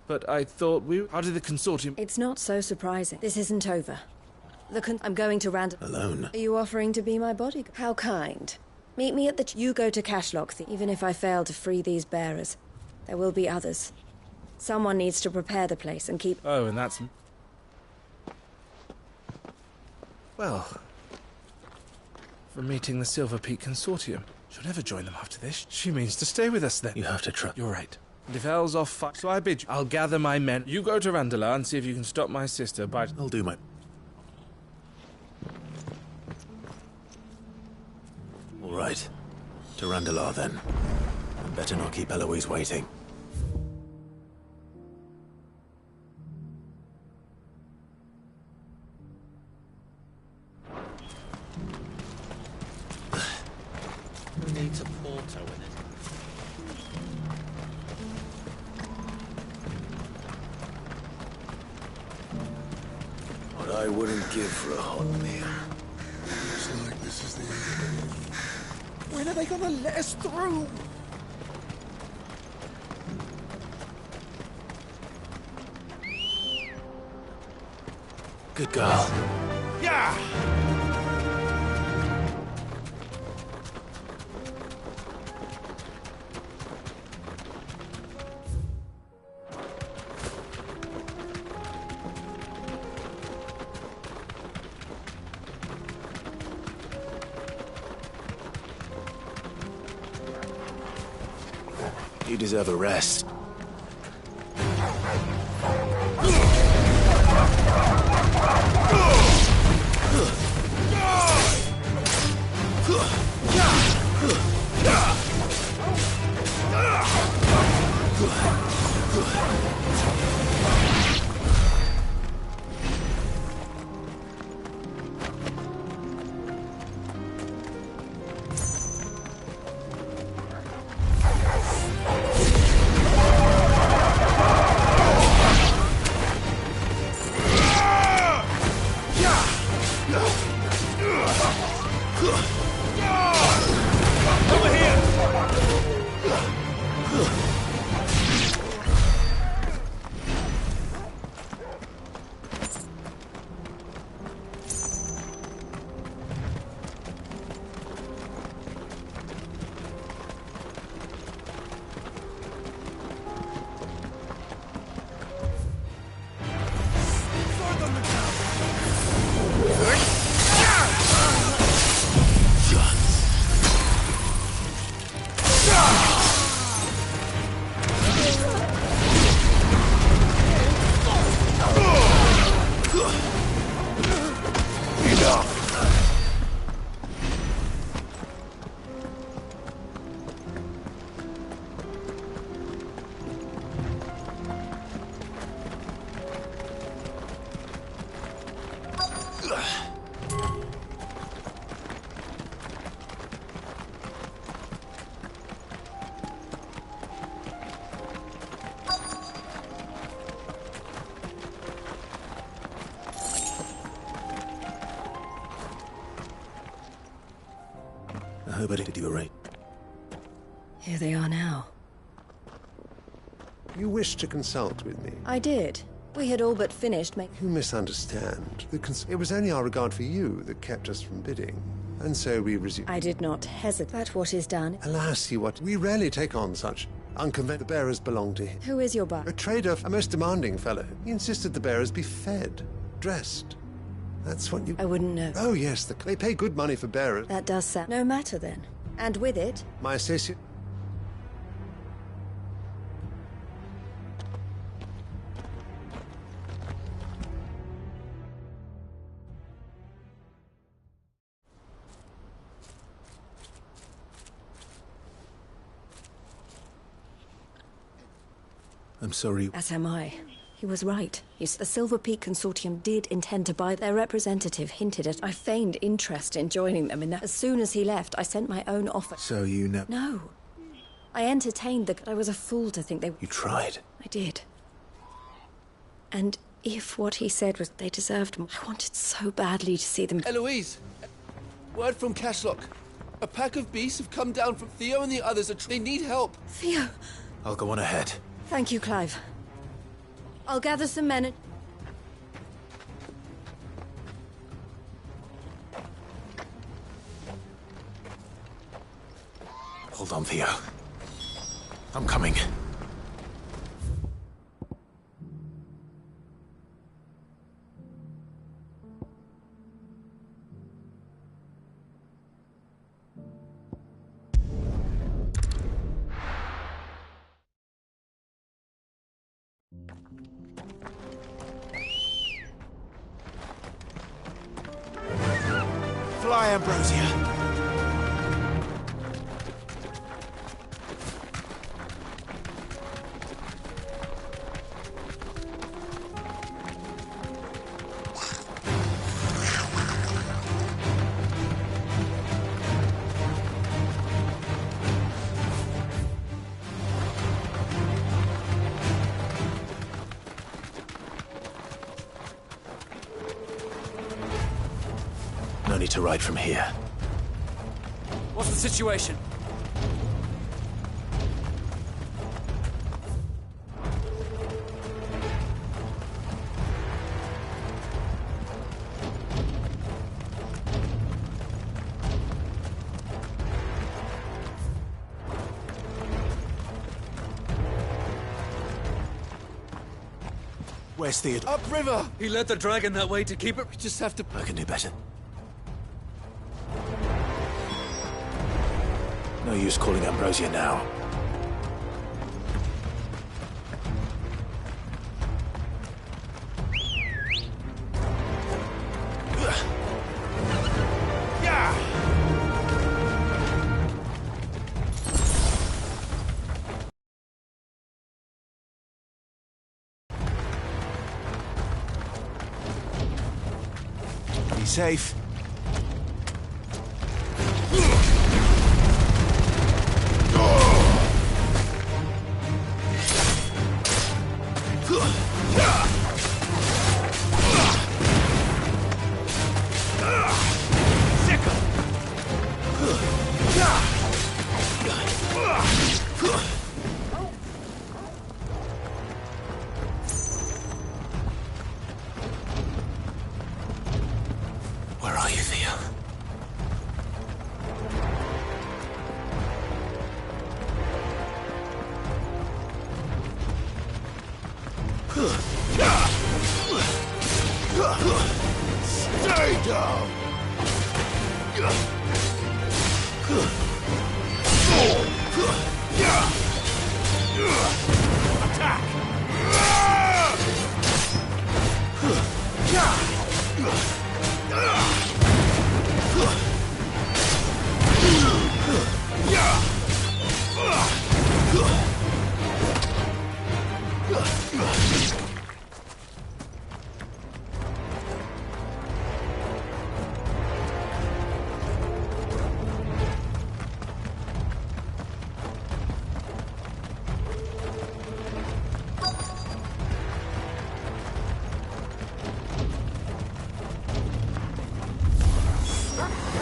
But I thought we... How did the Consortium... It's not so surprising. This isn't over. I'm going to Randall... Alone? Are you offering to be my bodyguard? How kind. Meet me at the... You go to Cashlock. Even if I fail to free these bearers, there will be others. Someone needs to prepare the place and keep... Oh, and that's... Well... For meeting the Silver Peak Consortium. She'll never join them after this. She means to stay with us then. You have to try... You're right. And if El's off fire, so I bid you. I'll gather my men. You go to Randalar and see if you can stop my sister, but... I'll do my... All right. To Randalar, then. And better not keep Eloise waiting. Who needs a porter with it? What I wouldn't give for a hot meal. Looks like this is the end of it. When are they gonna let us through? Good girl. Yeah! You deserve a rest. I hope I did you right. Here they are now. You wished to consult with me. I did. We had all but finished You misunderstand. It was only our regard for you that kept us from bidding. And so we resumed. I did not hesitate. But what is done? Alas, we rarely take on such unconventional. The bearers belong to him. Who is your buck? A trader, a most demanding fellow. He insisted the bearers be fed, dressed. That's what you... I wouldn't know. Oh, yes, they pay good money for bearers. That does sound... No matter, then. And with it... My associate... I'm sorry. As am I. He was right. Yes, the Silver Peak Consortium did intend to buy. Their representative hinted at. I feigned interest in joining them, and as soon as he left, I sent my own offer. So you know... No. I entertained I was a fool to think they... You tried? I did. And if what he said was they deserved more, I wanted so badly to see them... Eloise! Word from Cashlock. A pack of beasts have come down from Theo and the others. They need help. Theo! I'll go on ahead. Thank you, Clive. I'll gather some men and... Hold on, Theo. I'm coming. Fly, Ambrosia. No need to ride from here. What's the situation? Where's Theodore? Upriver! He led the dragon that way to keep it... We just have to... I can do better. No use calling Ambrosia now. Be safe. Where are you, Theo? Stay down! Attack!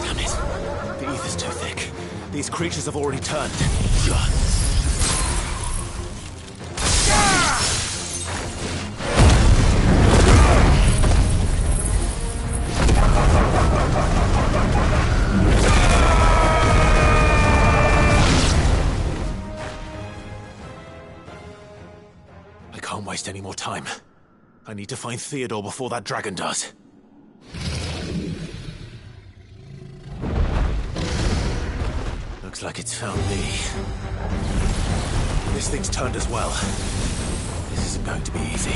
Damn it. The ether's too thick. These creatures have already turned. I can't waste any more time. I need to find Theodore before that dragon does. Looks like it's found me. This thing's turned as well. This isn't going to be easy.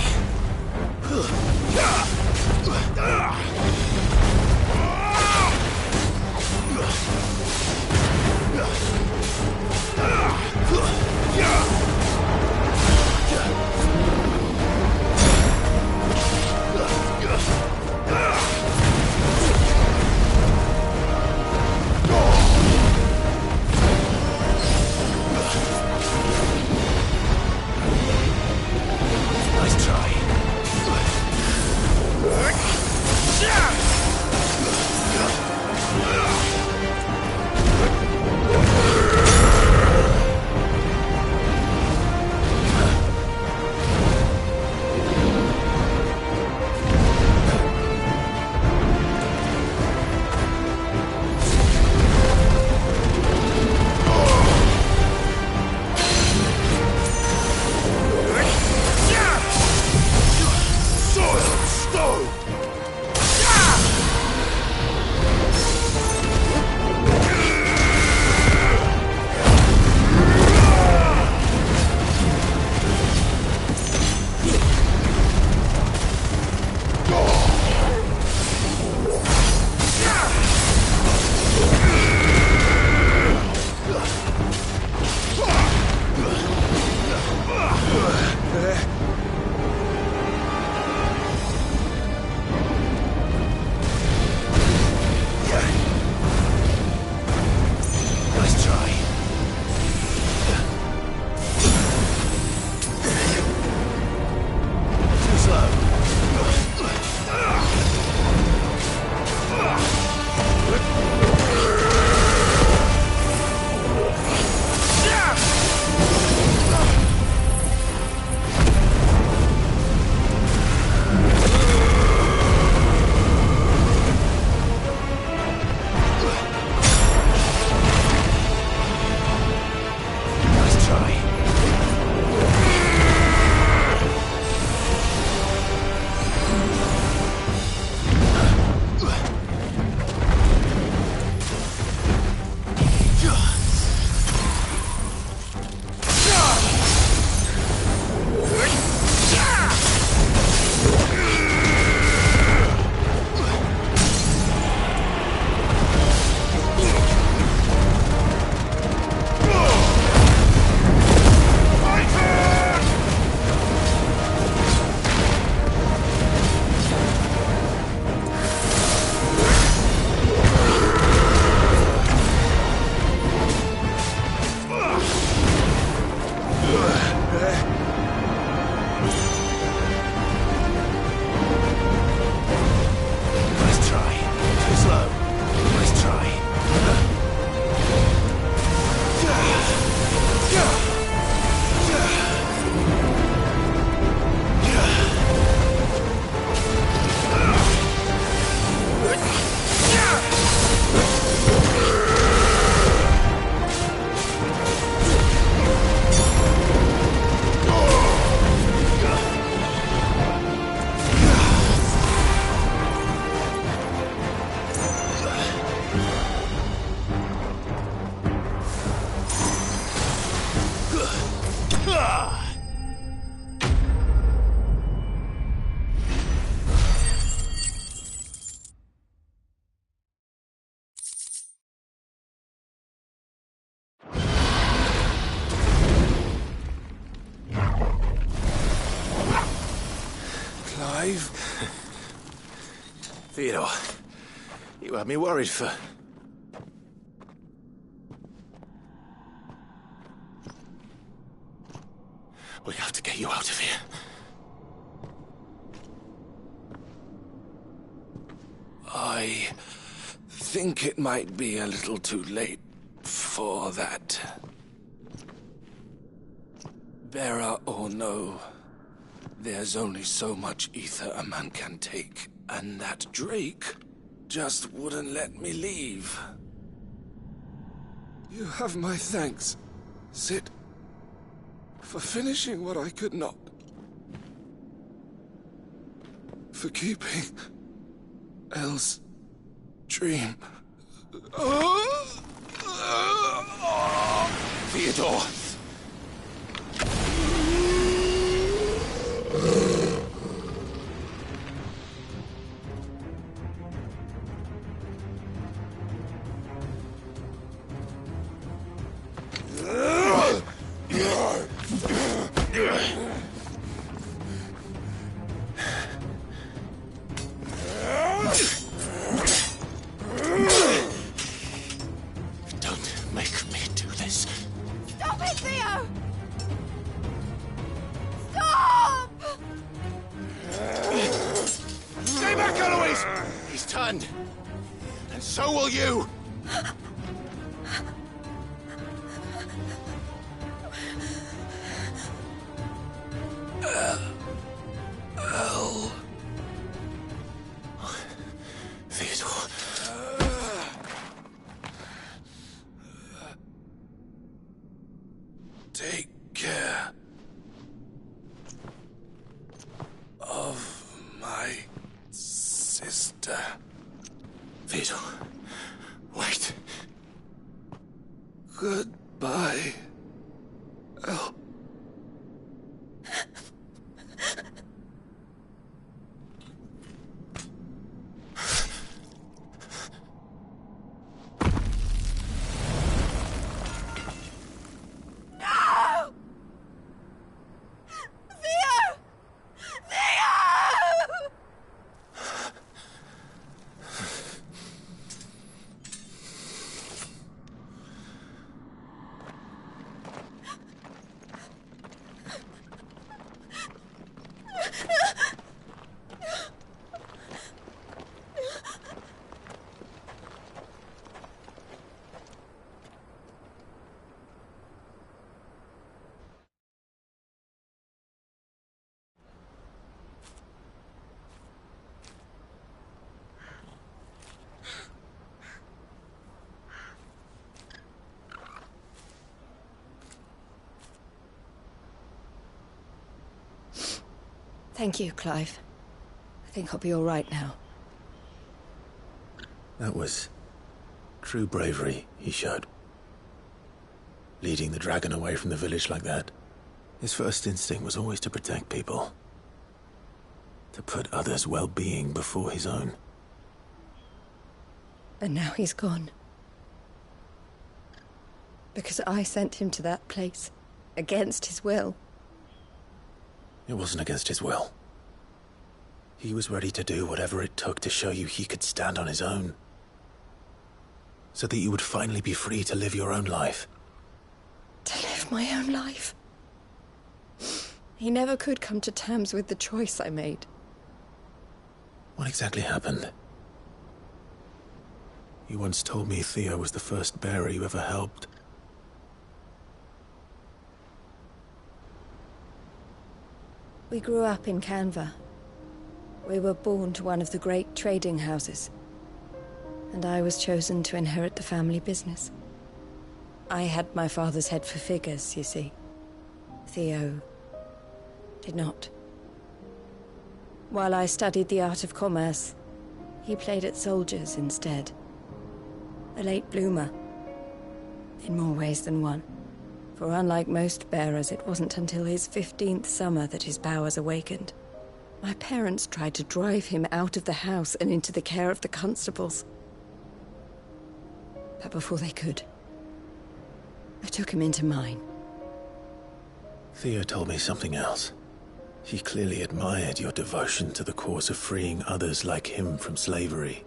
Clive. Theodore, you had me worried for... We have to get you out of here. I think it might be a little too late for that. Bearer or no, there's only so much ether a man can take, and that Drake just wouldn't let me leave. You have my thanks, Sid, for finishing what I could not. For keeping Elle's dream. Theodore! Don't make me do this. Stop it, Theo! Stop! Stay back, Eloise! He's turned. And so will you! Elle. Theodore. Take care of my sister. Theodore, wait. Goodbye, Elle. No! Theo! Theo! Thank you, Clive. I think I'll be all right now. That was true bravery he showed. Leading the dragon away from the village like that. His first instinct was always to protect people. To put others' well-being before his own. And now he's gone. Because I sent him to that place, against his will. It wasn't against his will. He was ready to do whatever it took to show you he could stand on his own. So that you would finally be free to live your own life. To live my own life? He never could come to terms with the choice I made. What exactly happened? You once told me Theo was the first bearer you ever helped. We grew up in Canva. We were born to one of the great trading houses. And I was chosen to inherit the family business. I had my father's head for figures, you see. Theo did not. While I studied the art of commerce, he played at soldiers instead. A late bloomer. In more ways than one. For unlike most bearers, it wasn't until his 15th summer that his powers awakened. My parents tried to drive him out of the house and into the care of the constables. But before they could, I took him into mine. Theo told me something else. He clearly admired your devotion to the cause of freeing others like him from slavery.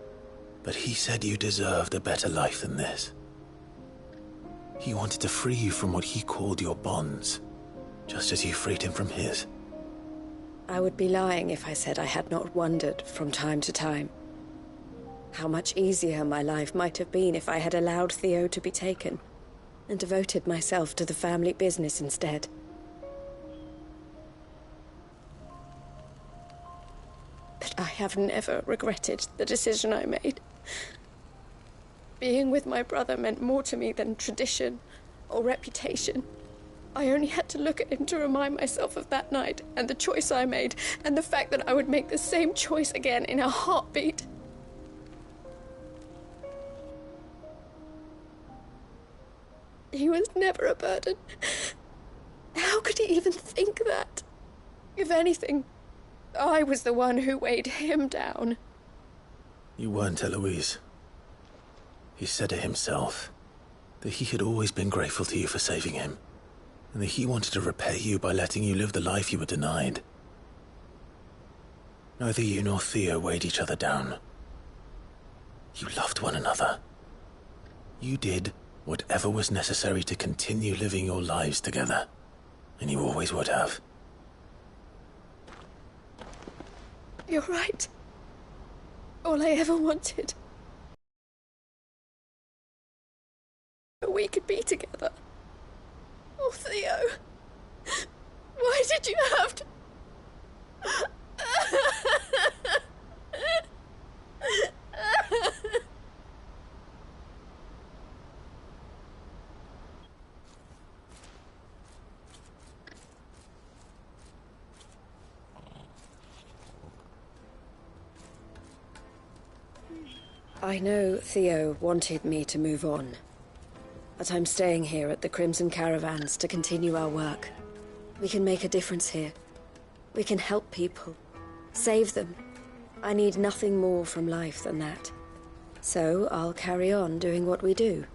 But he said you deserved a better life than this. He wanted to free you from what he called your bonds, just as you freed him from his. I would be lying if I said I had not wondered from time to time how much easier my life might have been if I had allowed Theo to be taken and devoted myself to the family business instead. But I have never regretted the decision I made. Being with my brother meant more to me than tradition or reputation. I only had to look at him to remind myself of that night and the choice I made and the fact that I would make the same choice again in a heartbeat. He was never a burden. How could he even think that? If anything, I was the one who weighed him down. You weren't, Eloise. He said it himself, that he had always been grateful to you for saving him, and that he wanted to repay you by letting you live the life you were denied. Neither you nor Theo weighed each other down. You loved one another. You did whatever was necessary to continue living your lives together, and you always would have. You're right. All I ever wanted. We could be together. Oh, Theo. Why did you have to... I know Theo wanted me to move on, but I'm staying here at the Crimson Caravans to continue our work. We can make a difference here. We can help people, save them. I need nothing more from life than that. So I'll carry on doing what we do,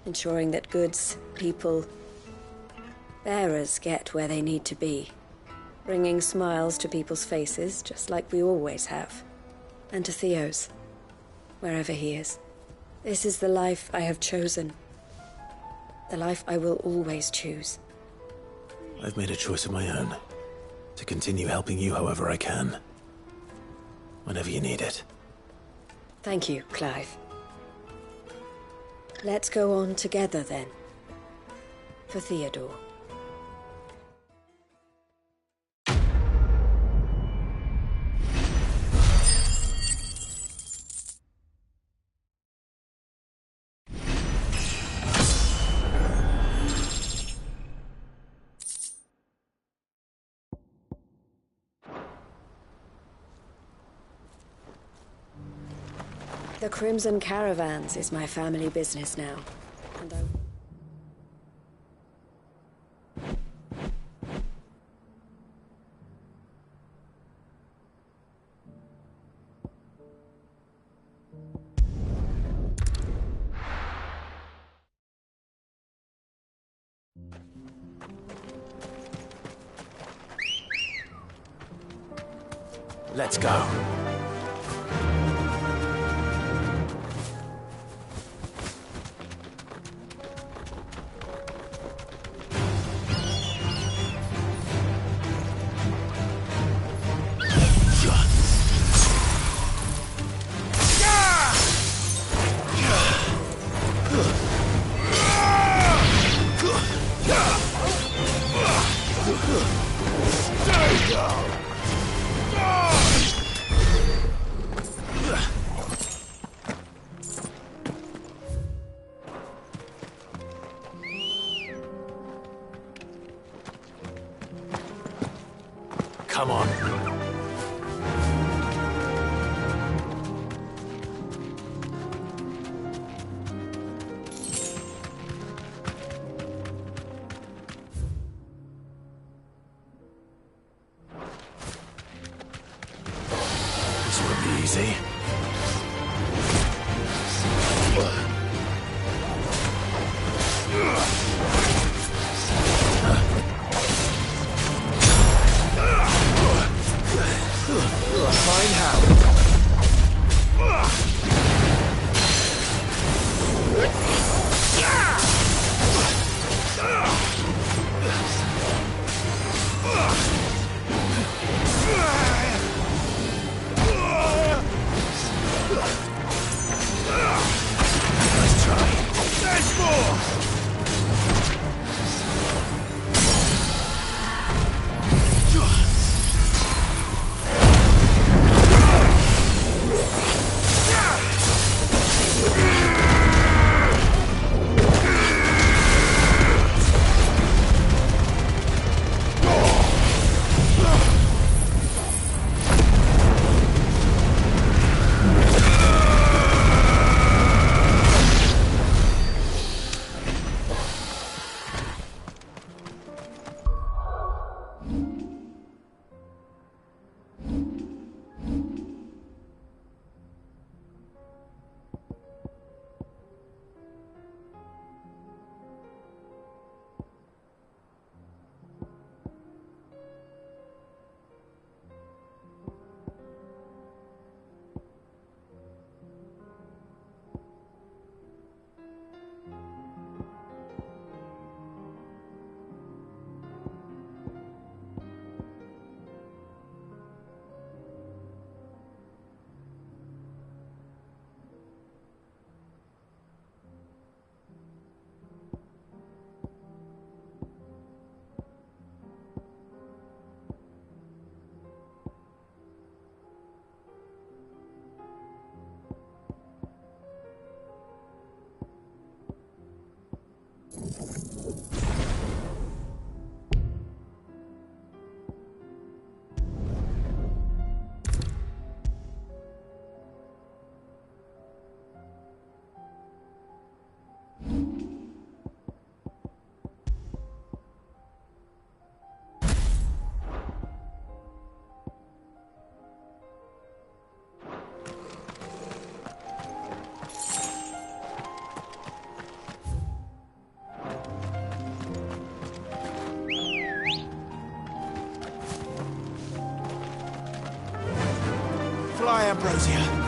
ensuring that goods, people, bearers get where they need to be, bringing smiles to people's faces, just like we always have, and to Theo's, wherever he is. This is the life I have chosen. The life I will always choose. I've made a choice of my own, to continue helping you however I can, whenever you need it. Thank you, Clive. Let's go on together, then. For Theodore. The Crimson Caravans is my family business now, and Let's go. Come on. This won't be easy. Ambrosia.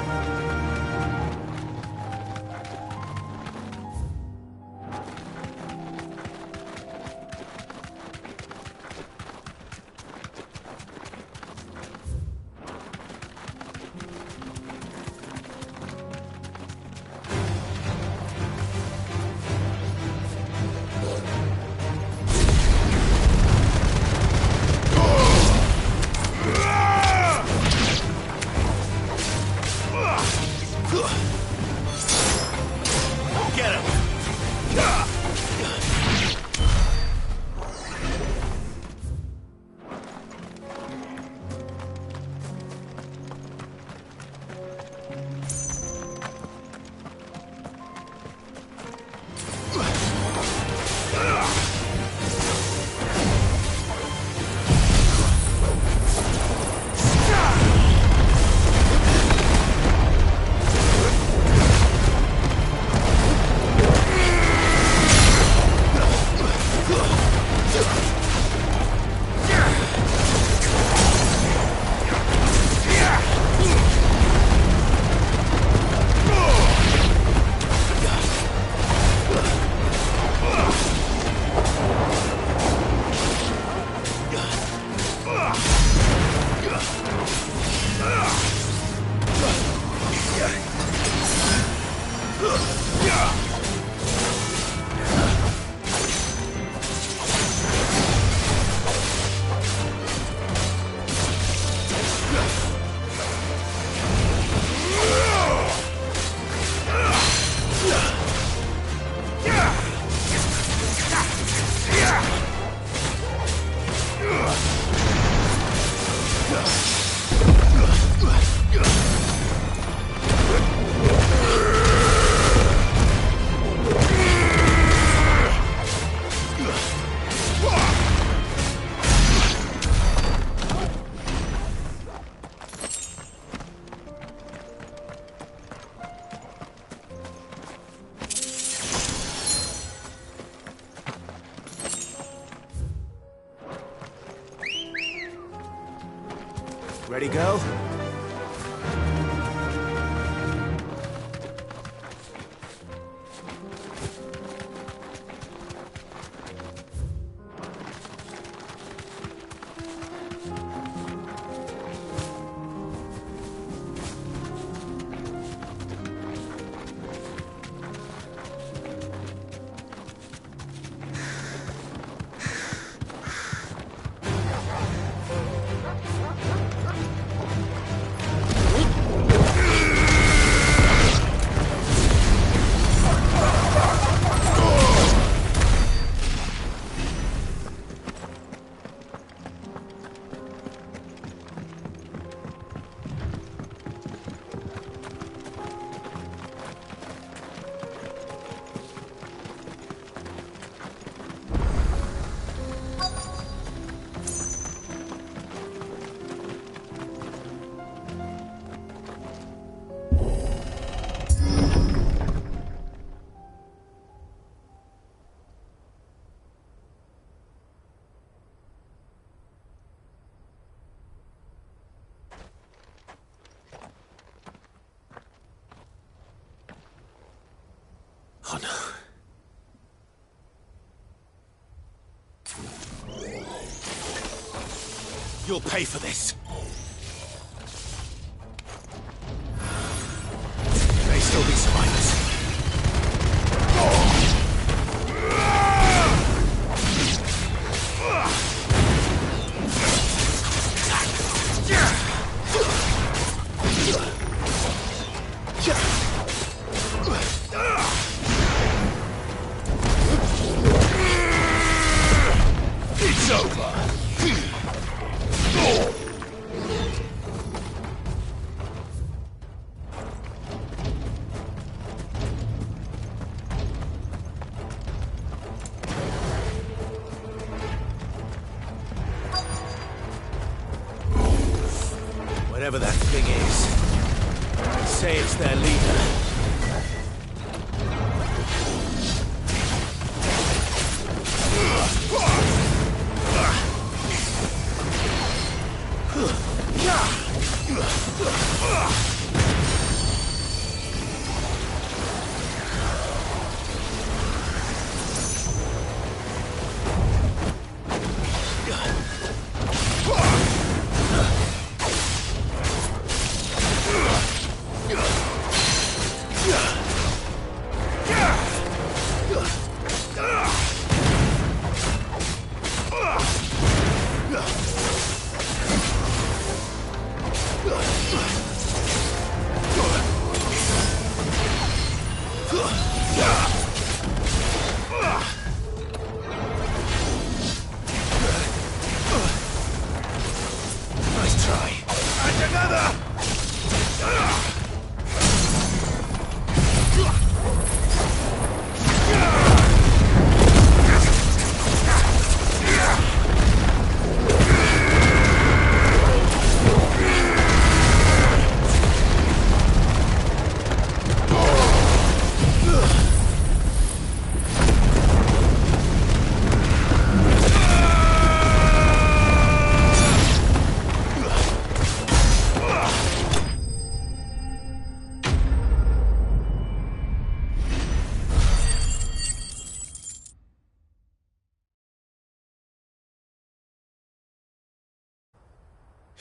Ready, go? Oh no. You'll pay for this. May still be survivors. It's over. Whatever that thing is, I'd say it's their leader.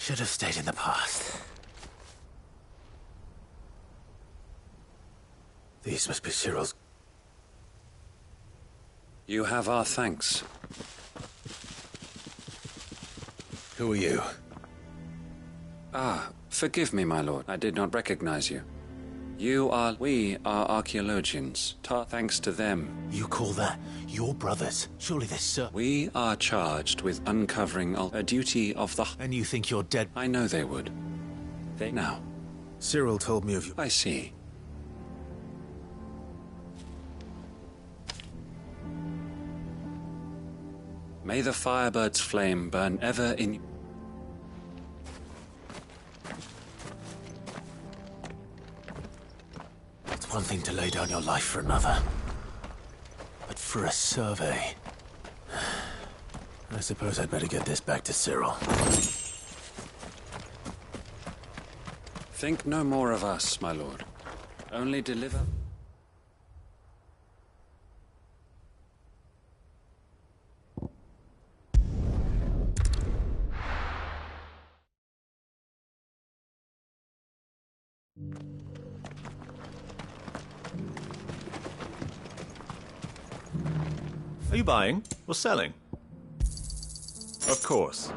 Should have stayed in the past. These must be Cyril's. You have our thanks. Who are you? Ah, forgive me, my lord. I did not recognize you. We are archaeologians. Thanks to them. You call that your brothers? Surely this, sir. We are charged with uncovering a duty of the... And you think you're dead? I know they would. Now. Cyril told me of you. I see. May the Firebird's flame burn ever in... It's one thing to lay down your life for another. But for a survey... I suppose I'd better get this back to Cyril. Think no more of us, my lord. Only deliver... Are you buying or selling? Of course.